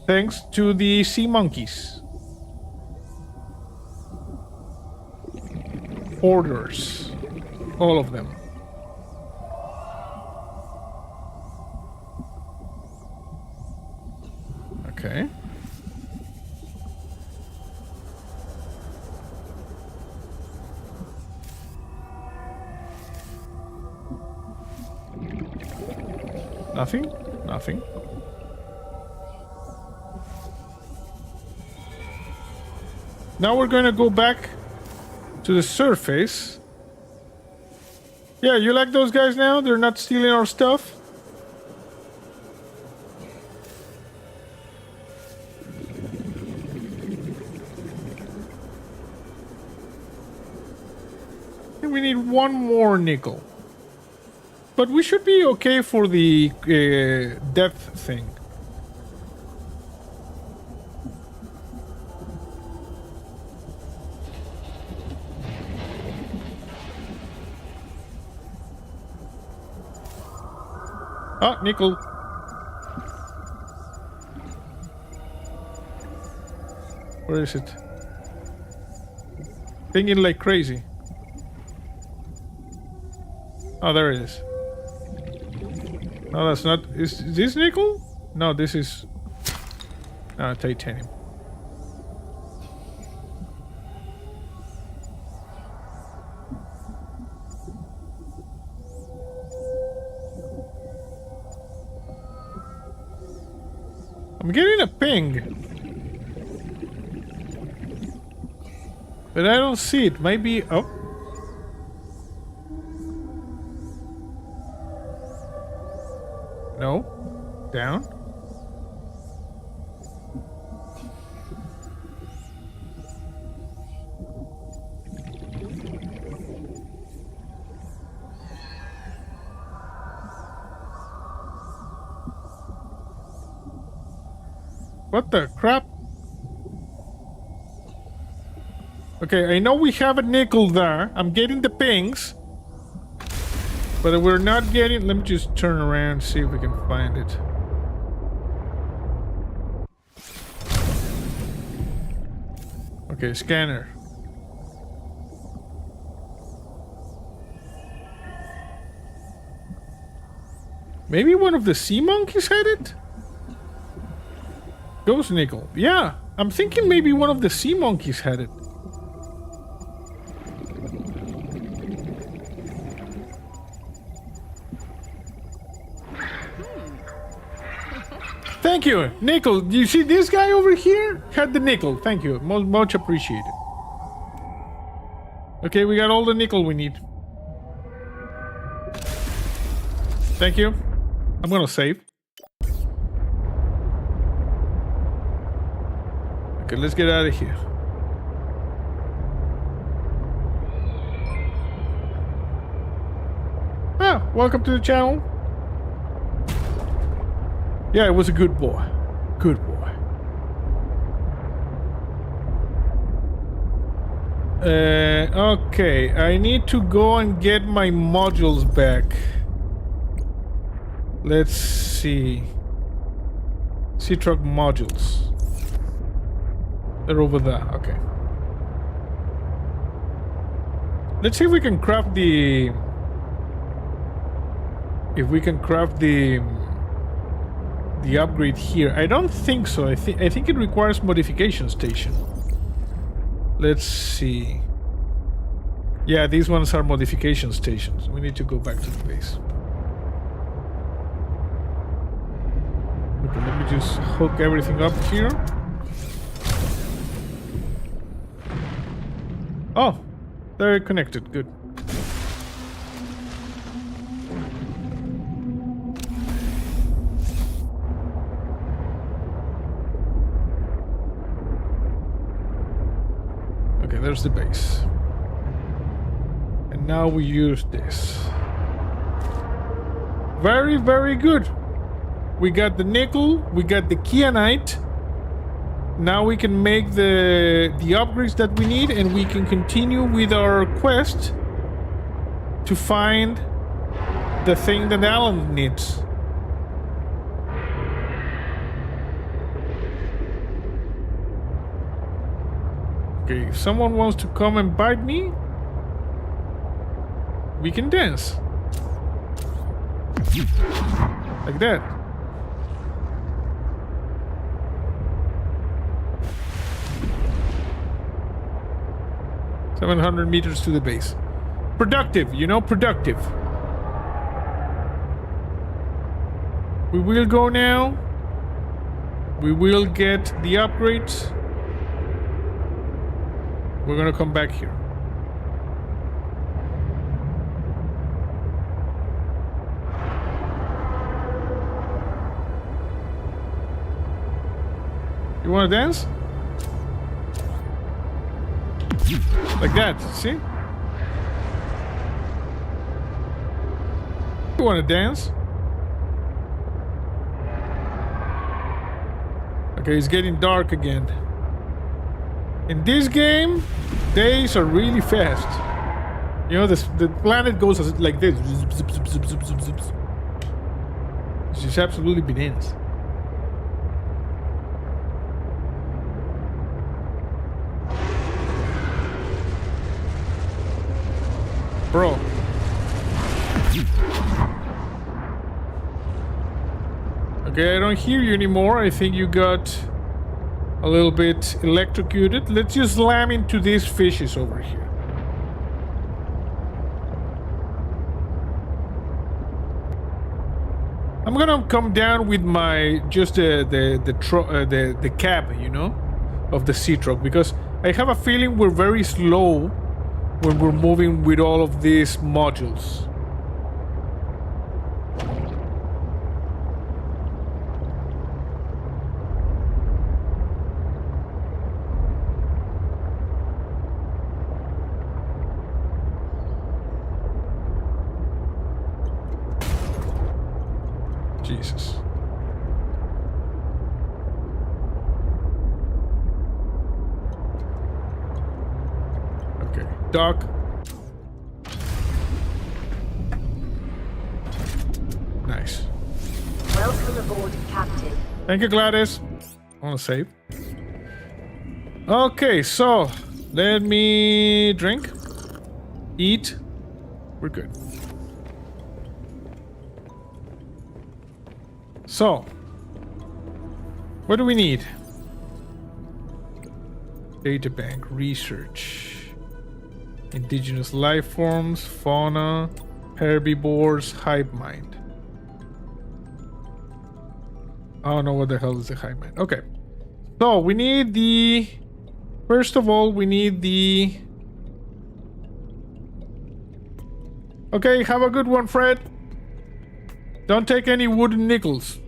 Thanks to the sea monkeys. Orders. All of them. Okay. Nothing? Nothing. Now we're gonna go back to the surface. Yeah, you like those guys now? They're not stealing our stuff? And we need one more nickel. But we should be okay for the depth thing. Ah, nickel. Where is it? Thinking like crazy. Oh, there it is. No, that's not. Is this nickel? No, this is titanium. I'm getting a ping, but I don't see it. Maybe. Oh. No. Down. What the crap? Okay, I know we have a nickel there. I'm getting the pings. But we're not getting... Let me just turn around and see if we can find it. Okay, scanner. Maybe one of the sea monkeys had it? Ghost nickel. Yeah, I'm thinking maybe one of the sea monkeys had it. Thank you, nickel. Do you see this guy over here? Had the nickel. Thank you. Much appreciated. Okay, we got all the nickel we need. Thank you. I'm gonna save. Okay, let's get out of here. Ah, welcome to the channel. Yeah, it was a good boy. Good boy. Okay, I need to go and get my modules back. Let's see. Sea truck modules. They're over there. Okay. Let's see if we can craft the... If we can craft the upgrade here. I don't think so. I think it requires modification station. Let's see. Yeah, these ones are modification stations. We need to go back to the base. Okay, let me just hook everything up here. Oh, they're connected. Good. Okay, there's the base. And now we use this. Very, very good. We got the nickel, we got the kyanite. Now we can make the upgrades that we need, and we can continue with our quest to find the thing that Alan needs. Okay, if someone wants to come and bite me, we can dance. Like that. $700 meters to the base. Productive, you know, productive. We will go now. We will get the upgrades. We're gonna come back here. You wanna dance? Like that, see? You wanna dance? Okay, it's getting dark again. In this game, days are really fast. You know, the planet goes like this. Zip, zip, zip, zip, zip, zip, zip. It's just absolutely bananas. Bro. Okay, I don't hear you anymore. I think you got a little bit electrocuted. Let's just slam into these fishes over here. I'm gonna come down with my just the cab, you know, of the sea truck, because I have a feeling we're very slow when we're moving with all of these modules. Jesus. Okay, dock. Nice. Welcome aboard, Captain. Thank you, Gladys. I want to save. Okay, so let me drink, eat. We're good. So, what do we need? Data bank, research, indigenous life forms, fauna, herbivores, hive mind. I don't know what the hell is the hive mind. Okay, so we need the... First of all, we need the... Okay, have a good one, Fred. Don't take any wooden nickels.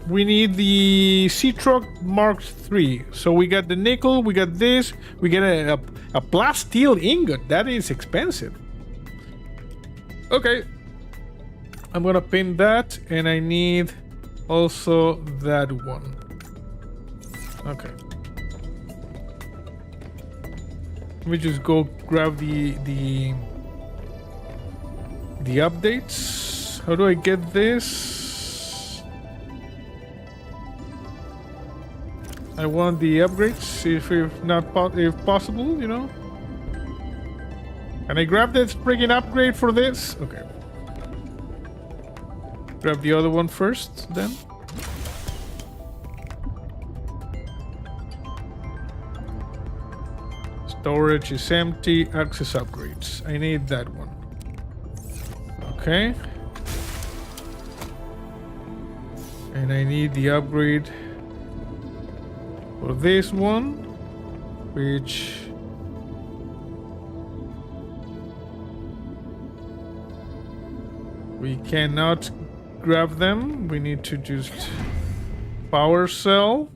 We need the Sea Truck Mark III. So we got the nickel, we got this, we get a plasteel ingot. That is expensive. Okay. I'm gonna pin that, and I need also that one. Okay. Let me just go grab the The updates. How do I get this? I want the upgrades if possible, you know. Can I grab that friggin' upgrade for this? Okay. Grab the other one first, then. Storage is empty. Access upgrades. I need that one. Okay. And I need the upgrade for this one, which we cannot grab them. We need to just power cell.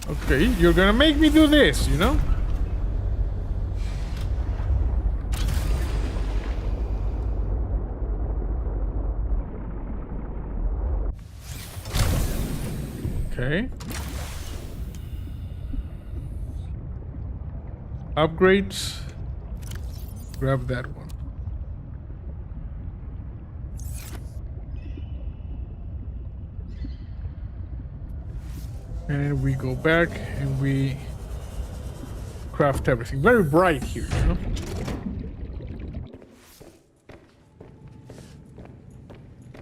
Okay, you're gonna make me do this, you know? Okay. Upgrades. Grab that one. And we go back and we craft everything. Very bright here, you know?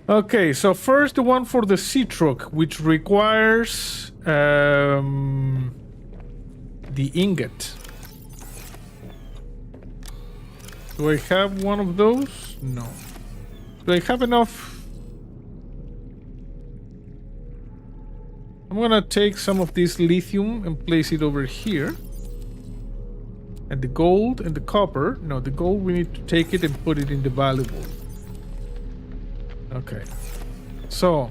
Okay, so first the one for the sea truck, which requires the ingot. Do I have one of those? No. Do I have enough? I'm gonna take some of this lithium and place it over here. And the gold and the copper. No, the gold we need to take it and put it in the valuable. Okay. So,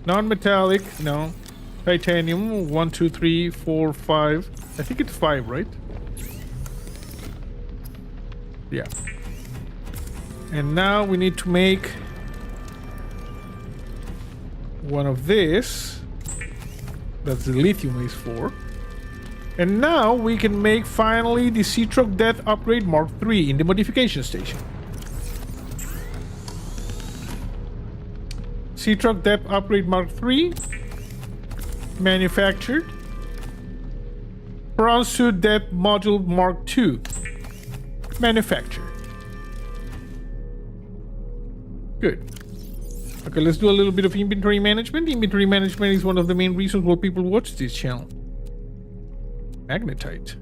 non-metallic, no. Titanium, 1, 2, 3, 4, 5. I think it's 5, right? Yeah. And now we need to make one of this. That's the lithium is for. And now we can make finally the Sea Truck Death Upgrade Mark III in the modification station. Sea Truck Death Upgrade Mark III. Manufactured. Prawn Suit Death Module Mark II. Manufactured. Good. Okay, let's do a little bit of inventory management. Inventory management is one of the main reasons why people watch this channel. Magnetite.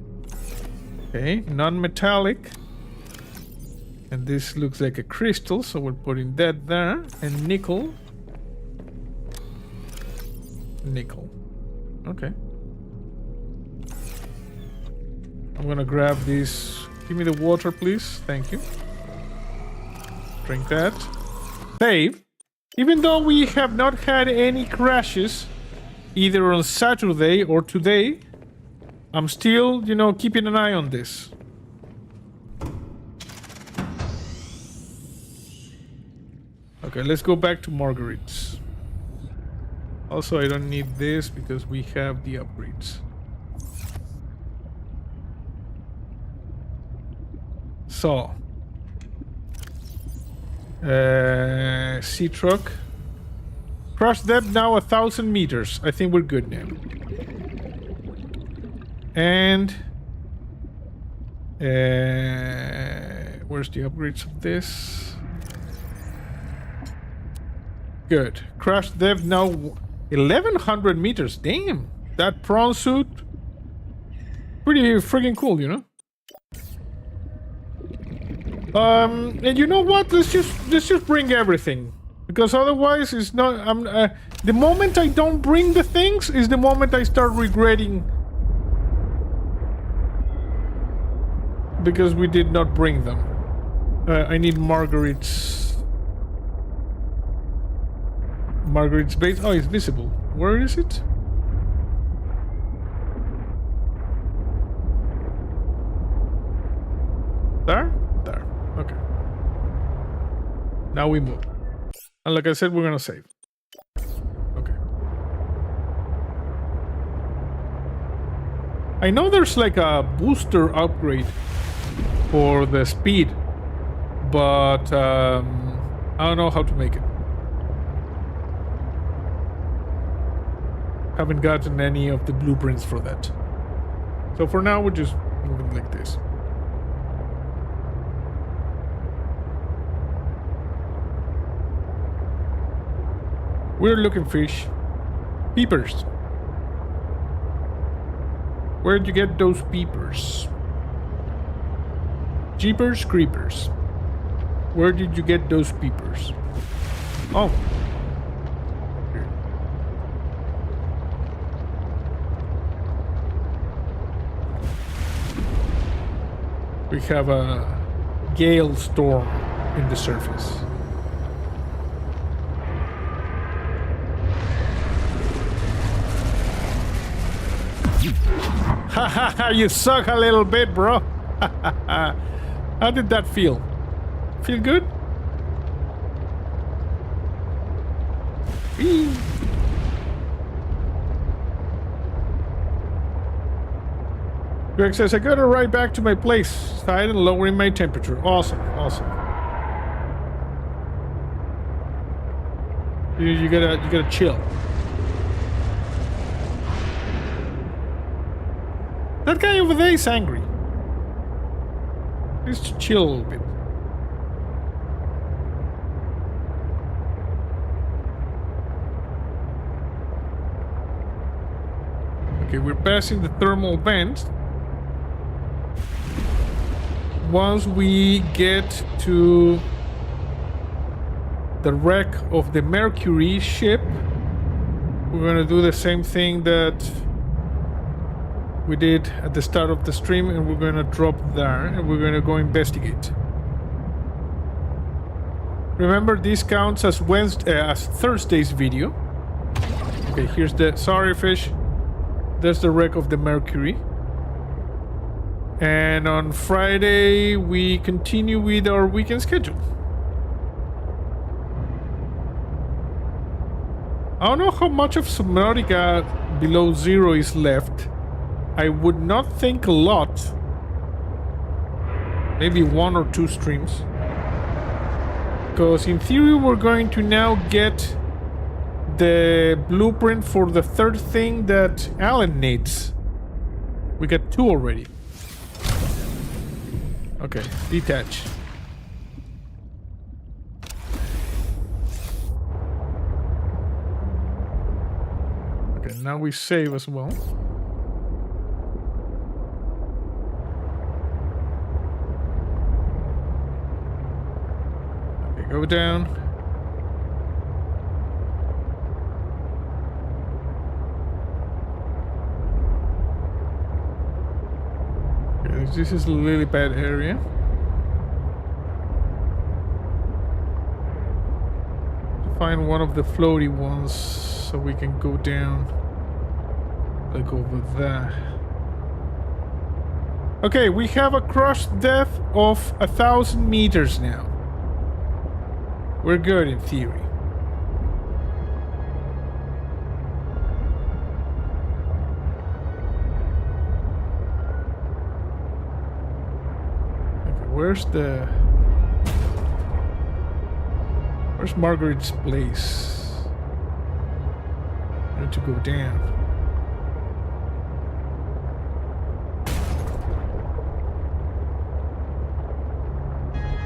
Okay, non-metallic. And this looks like a crystal, so we're putting that there. And nickel. Nickel. Okay. I'm gonna grab this. Give me the water, please. Thank you. Drink that. Save. Even though we have not had any crashes, either on Saturday or today, I'm still, you know, keeping an eye on this. Okay, let's go back to Marguerite's. Also, I don't need this because we have the upgrades. So, sea truck. Crush depth now 1,000 meters. I think we're good now. And where's the upgrades of this? Good. Crush depth now 1,100 meters. Damn, that prawn suit. Pretty friggin' cool, you know. And you know what? Let's just bring everything, because otherwise it's not. The moment I don't bring the things is the moment I start regretting, because we did not bring them. I need Marguerite's base. Oh, it's visible. Where is it? There? There. Okay. Now we move. And like I said, we're gonna save. Okay. I know there's like a booster upgrade for the speed, but I don't know how to make it. Haven't gotten any of the blueprints for that. So for now, we're just moving like this. We're looking fish. Peepers. Where'd you get those peepers? Jeepers creepers. Where did you get those peepers? Oh. Here. We have a gale storm in the surface. Haha, you suck a little bit, bro. How did that feel? Feel good? Whee. Greg says, I gotta ride back to my place side and lowering my temperature. Awesome, awesome. You gotta chill. That guy over there is angry. Just chill a little bit. Okay, we're passing the thermal vent. Once we get to the wreck of the Mercury ship, we're gonna do the same thing that we did at the start of the stream, and we're gonna drop there and we're gonna go investigate. Remember, this counts as as Thursday's video. Okay, here's the sorry fish. There's the wreck of the Mercury. And on Friday we continue with our weekend schedule. I don't know how much of Subnautica below zero is left. I would not think a lot. Maybe 1 or 2 streams. Because in theory we're going to now get the blueprint for the third thing that Alan needs. We got 2 already. Okay, detach. Okay, now we save as well. Go down. Okay, this is a really bad area. Find one of the floaty ones so we can go down. Like over there. Okay, we have a crush depth of 1,000 meters now. We're good in theory. Okay, where's Margaret's place? I need to go down.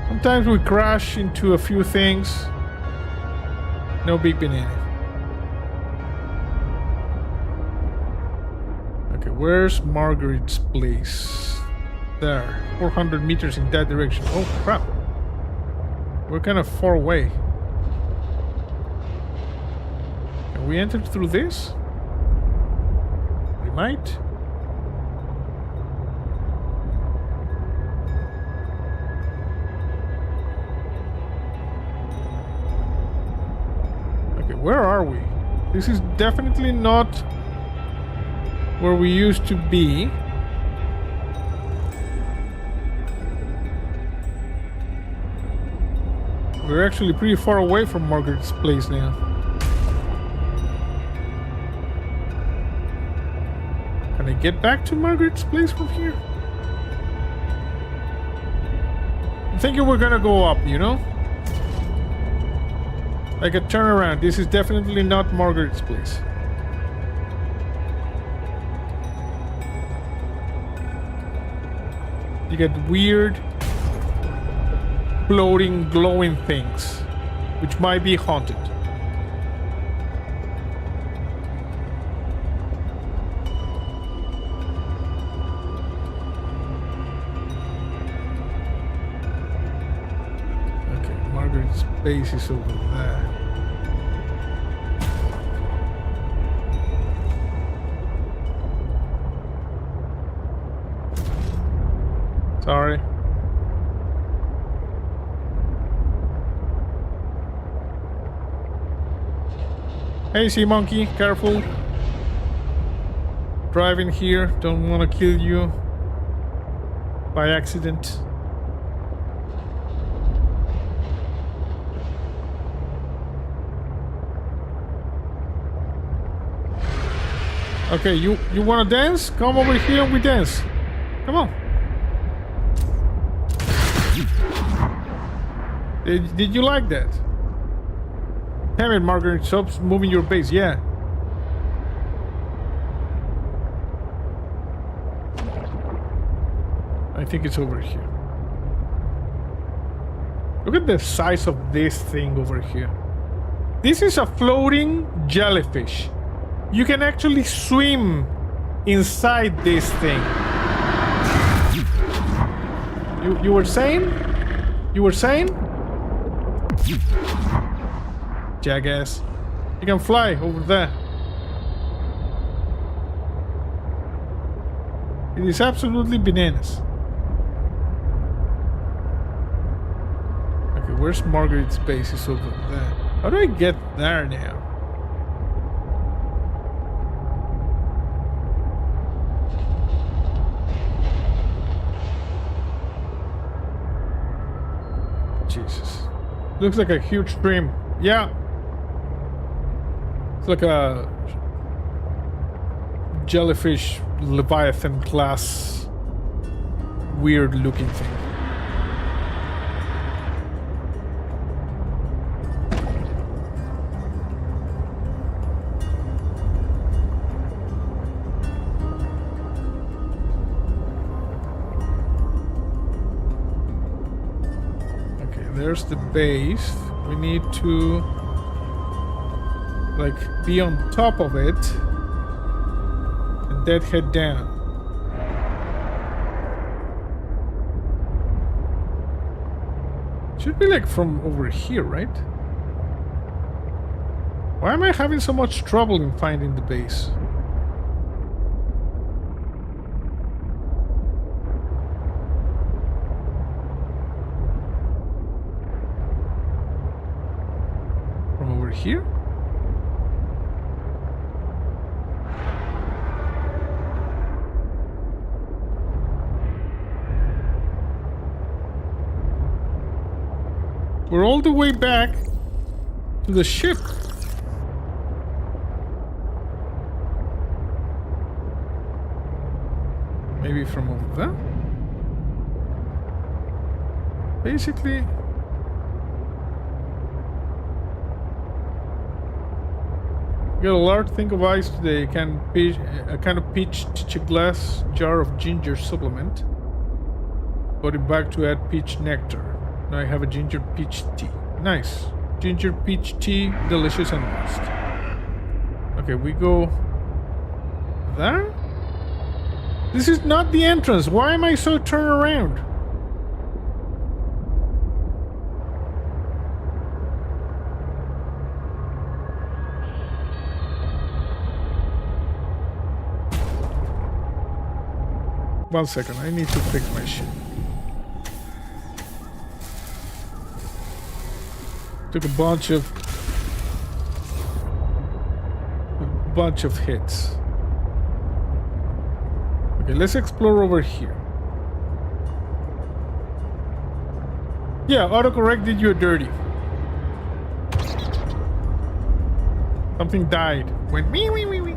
Sometimes we crash into a few things. No big banana. Okay, where's Margaret's place? There. 400 meters in that direction. Oh, crap. We're kind of far away. Can we enter through this? We might. Where are we? This is definitely not where we used to be. We're actually pretty far away from Margaret's place now. Can I get back to Margaret's place from here? I'm thinking we're gonna go up, you know? Like a turnaround. This is definitely not Margaret's place. You get weird floating, glowing things, which might be haunted. Okay, Margaret's base is over there. Sorry. Hey, sea monkey, careful. Driving here, don't want to kill you by accident. Okay, you want to dance? Come over here and we dance. Come on. Did you like that? Damn it, Margaret, stop moving your base. Yeah. I think it's over here. Look at the size of this thing over here. This is a floating jellyfish. You can actually swim inside this thing. You were saying? You were saying? Jackass. You can fly over there. It is absolutely bananas. Okay, where's Margaret's base? Is over there. How do I get there now? Jesus. Looks like a huge stream. Yeah. It's like a jellyfish Leviathan class weird looking thing. Okay, there's the base. We need to like be on top of it and then head down. Should be like from over here, right? Why am I having so much trouble in finding the base? From over here? We're all the way back to the ship. Maybe from over there? Basically... got a large thing of ice today. A kind of peach glass jar of ginger supplement. Put it back to add peach nectar. Now I have a ginger peach tea. Nice. Ginger peach tea, delicious and moist. Okay, we go there? This is not the entrance. Why am I so turned around? One second, I need to fix my shit. Took a bunch of hits. Okay, let's explore over here. Yeah, autocorrect did you dirty. Something died. Went wee wee wee wee.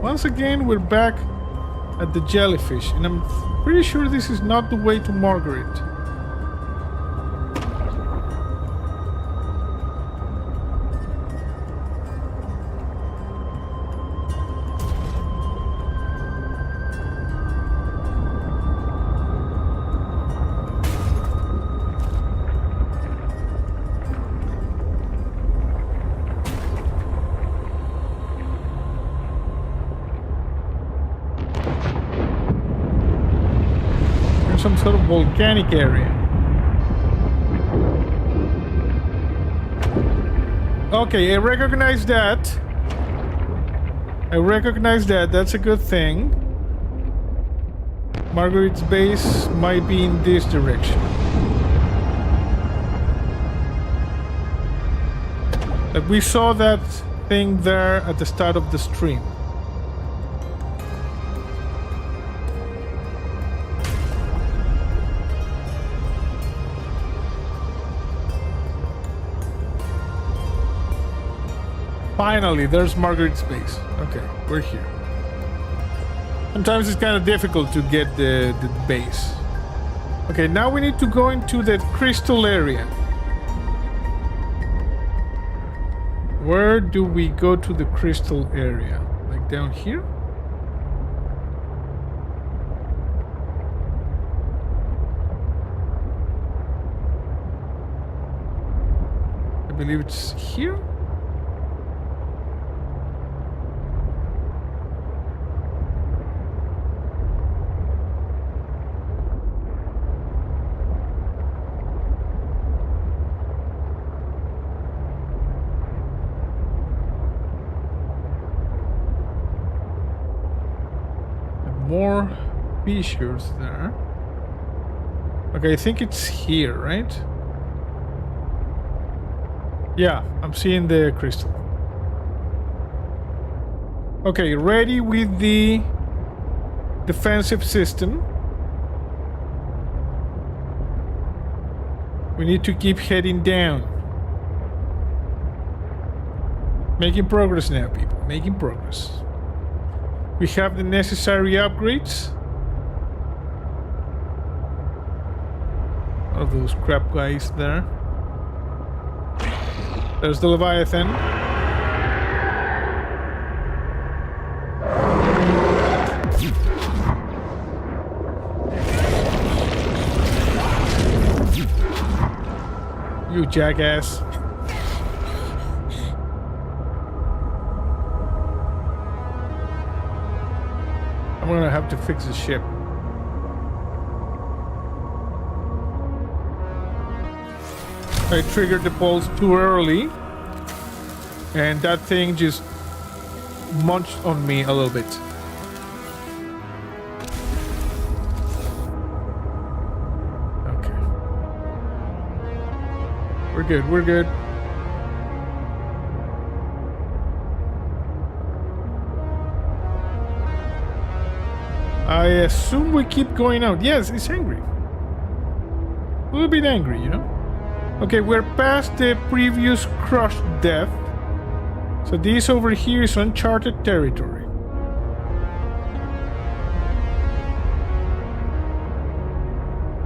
Once again, we're back at the jellyfish, and I'm pretty sure this is not the way to Margaret. Some sort of volcanic area. Okay, I recognize that. That's a good thing. Margaret's base might be in this direction. Like we saw that thing there at the start of the stream. Finally, there's Margaret's base. Okay, we're here. Sometimes it's kind of difficult to get the base. Okay, now we need to go into that crystal area. Where do we go to the crystal area? Like down here? I believe it's here? More fissures there. Okay, I think it's here, right? Yeah, I'm seeing the crystal. Okay, ready with the defensive system. We need to keep heading down. Making progress now, people. Making progress. We have the necessary upgrades. One of those crap guys there. There's the Leviathan. You jackass. I'm gonna have to fix the ship. I triggered the pulse too early, and that thing just munched on me a little bit. Okay. We're good, we're good. I assume we keep going out. Yes, it's angry. A little bit angry, you know? Okay, we're past the previous crushed death. So this over here is uncharted territory.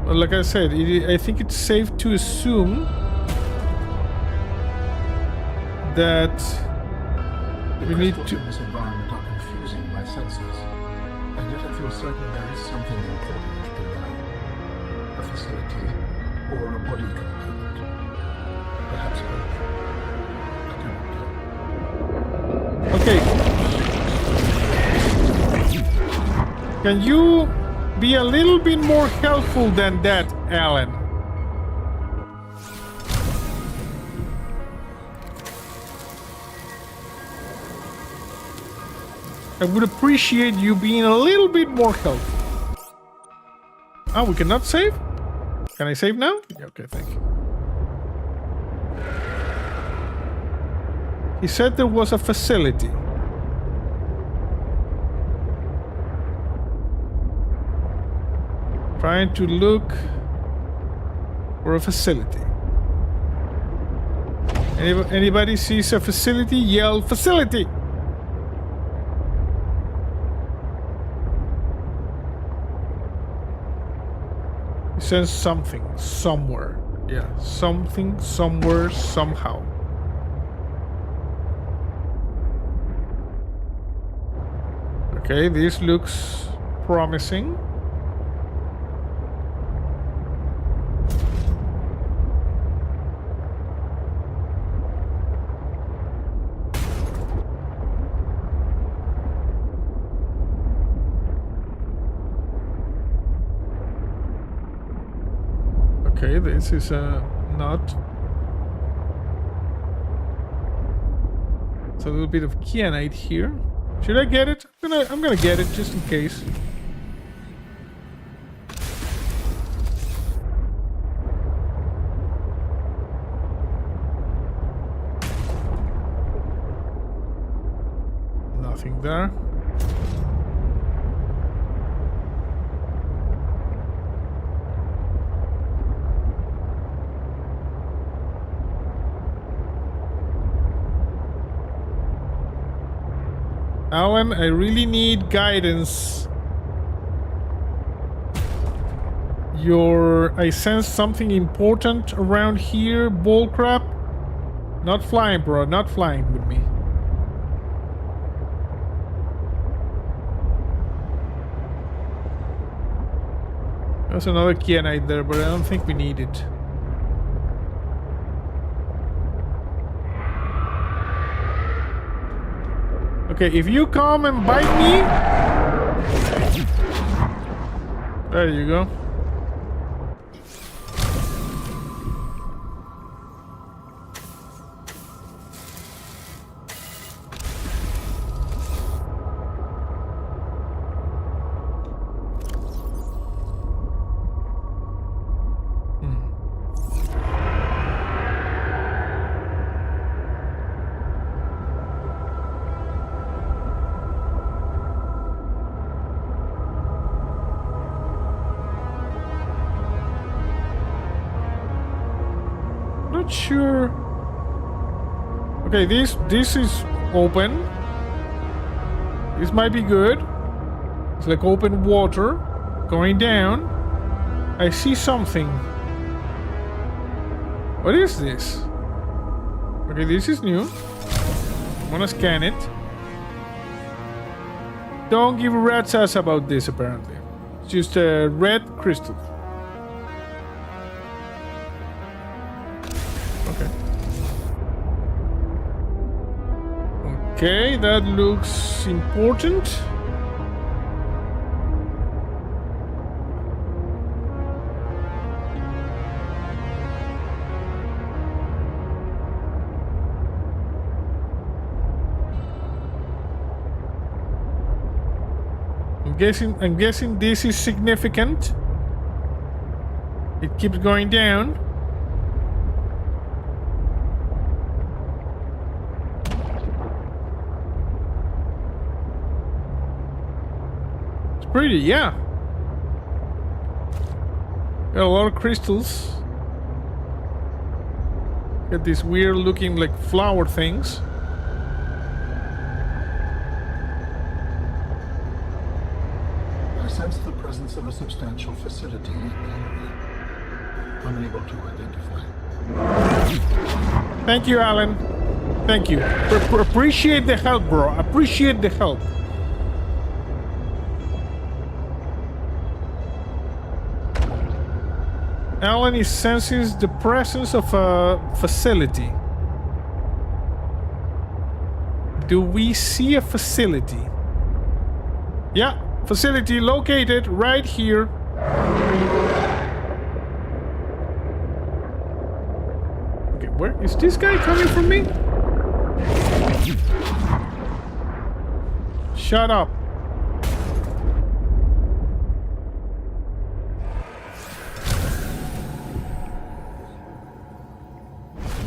Well, like I said, I think it's safe to assume that we need to... in this environment are confusing my senses. And yet I feel certain there is something important to learn. A facility or a body component. Perhaps both. I cannot tell. Okay. Can you be a little bit more helpful than that, Alan? I would appreciate you being a little bit more helpful. Oh, we cannot save? Can I save now? Yeah, okay, thank you. He said there was a facility. Trying to look for a facility. Anybody sees a facility, yell facility! sense something somewhere. Yeah, something somewhere somehow. Okay, this looks promising. Okay, this is a nut. It's a little bit of kyanite here. Should I get it? I'm gonna get it just in case. Nothing there. Alan, I really need guidance. I sense something important around here, bullcrap. Not flying, bro, not flying with me. There's another kyanite there, but I don't think we need it. Okay, if you come and bite me... There you go. Sure. Okay, this is open. This might be good. It's like open water going down. I see something. What is this? Okay, this is new. I'm gonna scan it. Don't give a rat's ass about this apparently. It's just a red crystal. Okay, that looks important. I'm guessing this is significant. It keeps going down. Pretty, yeah. Got a lot of crystals. Got these weird looking like flower things. I sense the presence of a substantial facility in the area. Unable to identify. Thank you, Alan. Thank you. Appreciate the help, bro. Appreciate the help. Alan senses the presence of a facility. Do we see a facility? Yeah, facility located right here. Okay, where is this guy coming from me? Shut up.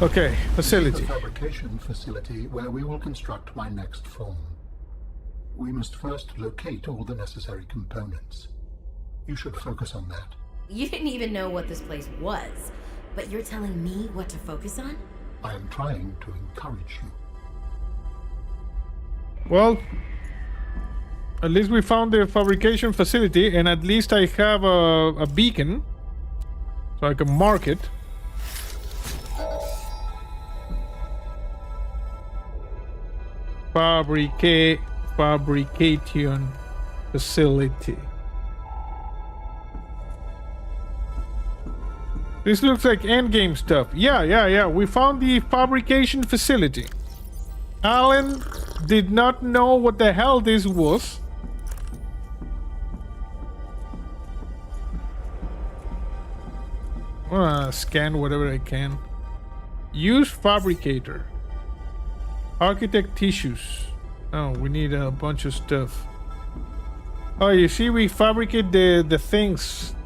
Okay, facility. This is a fabrication facility where we will construct my next form. We must first locate all the necessary components. You should focus on that. You didn't even know what this place was, but you're telling me what to focus on? I am trying to encourage you. Well, at least we found the fabrication facility, and at least I have a beacon. So I can mark it. Fabrication facility. This looks like endgame stuff. Yeah. We found the fabrication facility. Alan did not know what the hell this was. I'm gonna scan whatever I can. Use fabricator. Architect tissues. Oh, we need a bunch of stuff. Oh, you see, we fabricate the things.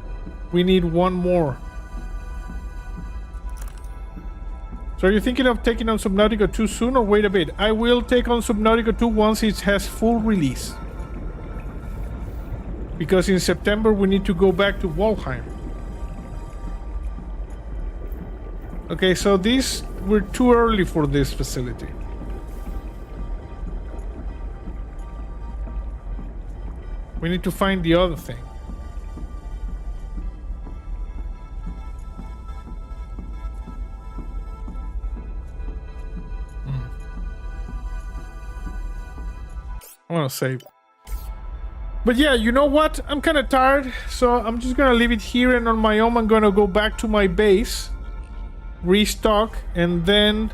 We need one more. So are you thinking of taking on Subnautica 2 soon, or wait a bit? I will take on Subnautica 2 once it has full release. Because in September we need to go back to Walheim. Okay, so we're too early for this facility. We need to find the other thing. I want to save. But yeah, you know what? I'm kind of tired, so I'm just gonna leave it here, and on my own I'm gonna go back to my base, restock, and then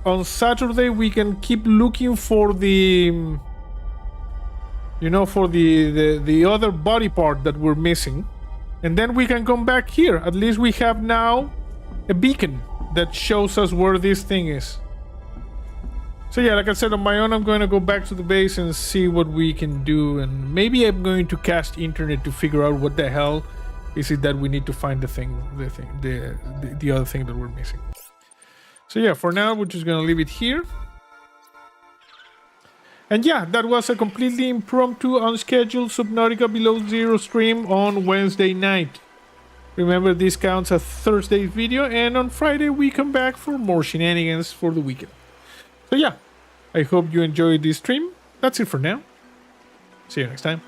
on Saturday we can keep looking for the, you know, for the other body part that we're missing, and then we can come back here. At least we have now a beacon that shows us where this thing is. So yeah, like I said, on my own, I'm going to go back to the base and see what we can do, and maybe I'm going to cast internet to figure out what the hell is it that we need to find the other thing that we're missing. So yeah, for now, we're just going to leave it here. And yeah, that was a completely impromptu, unscheduled Subnautica Below Zero stream on Wednesday night. Remember, this counts as Thursday's video, and on Friday we come back for more shenanigans for the weekend. So yeah, I hope you enjoyed this stream. That's it for now. See you next time.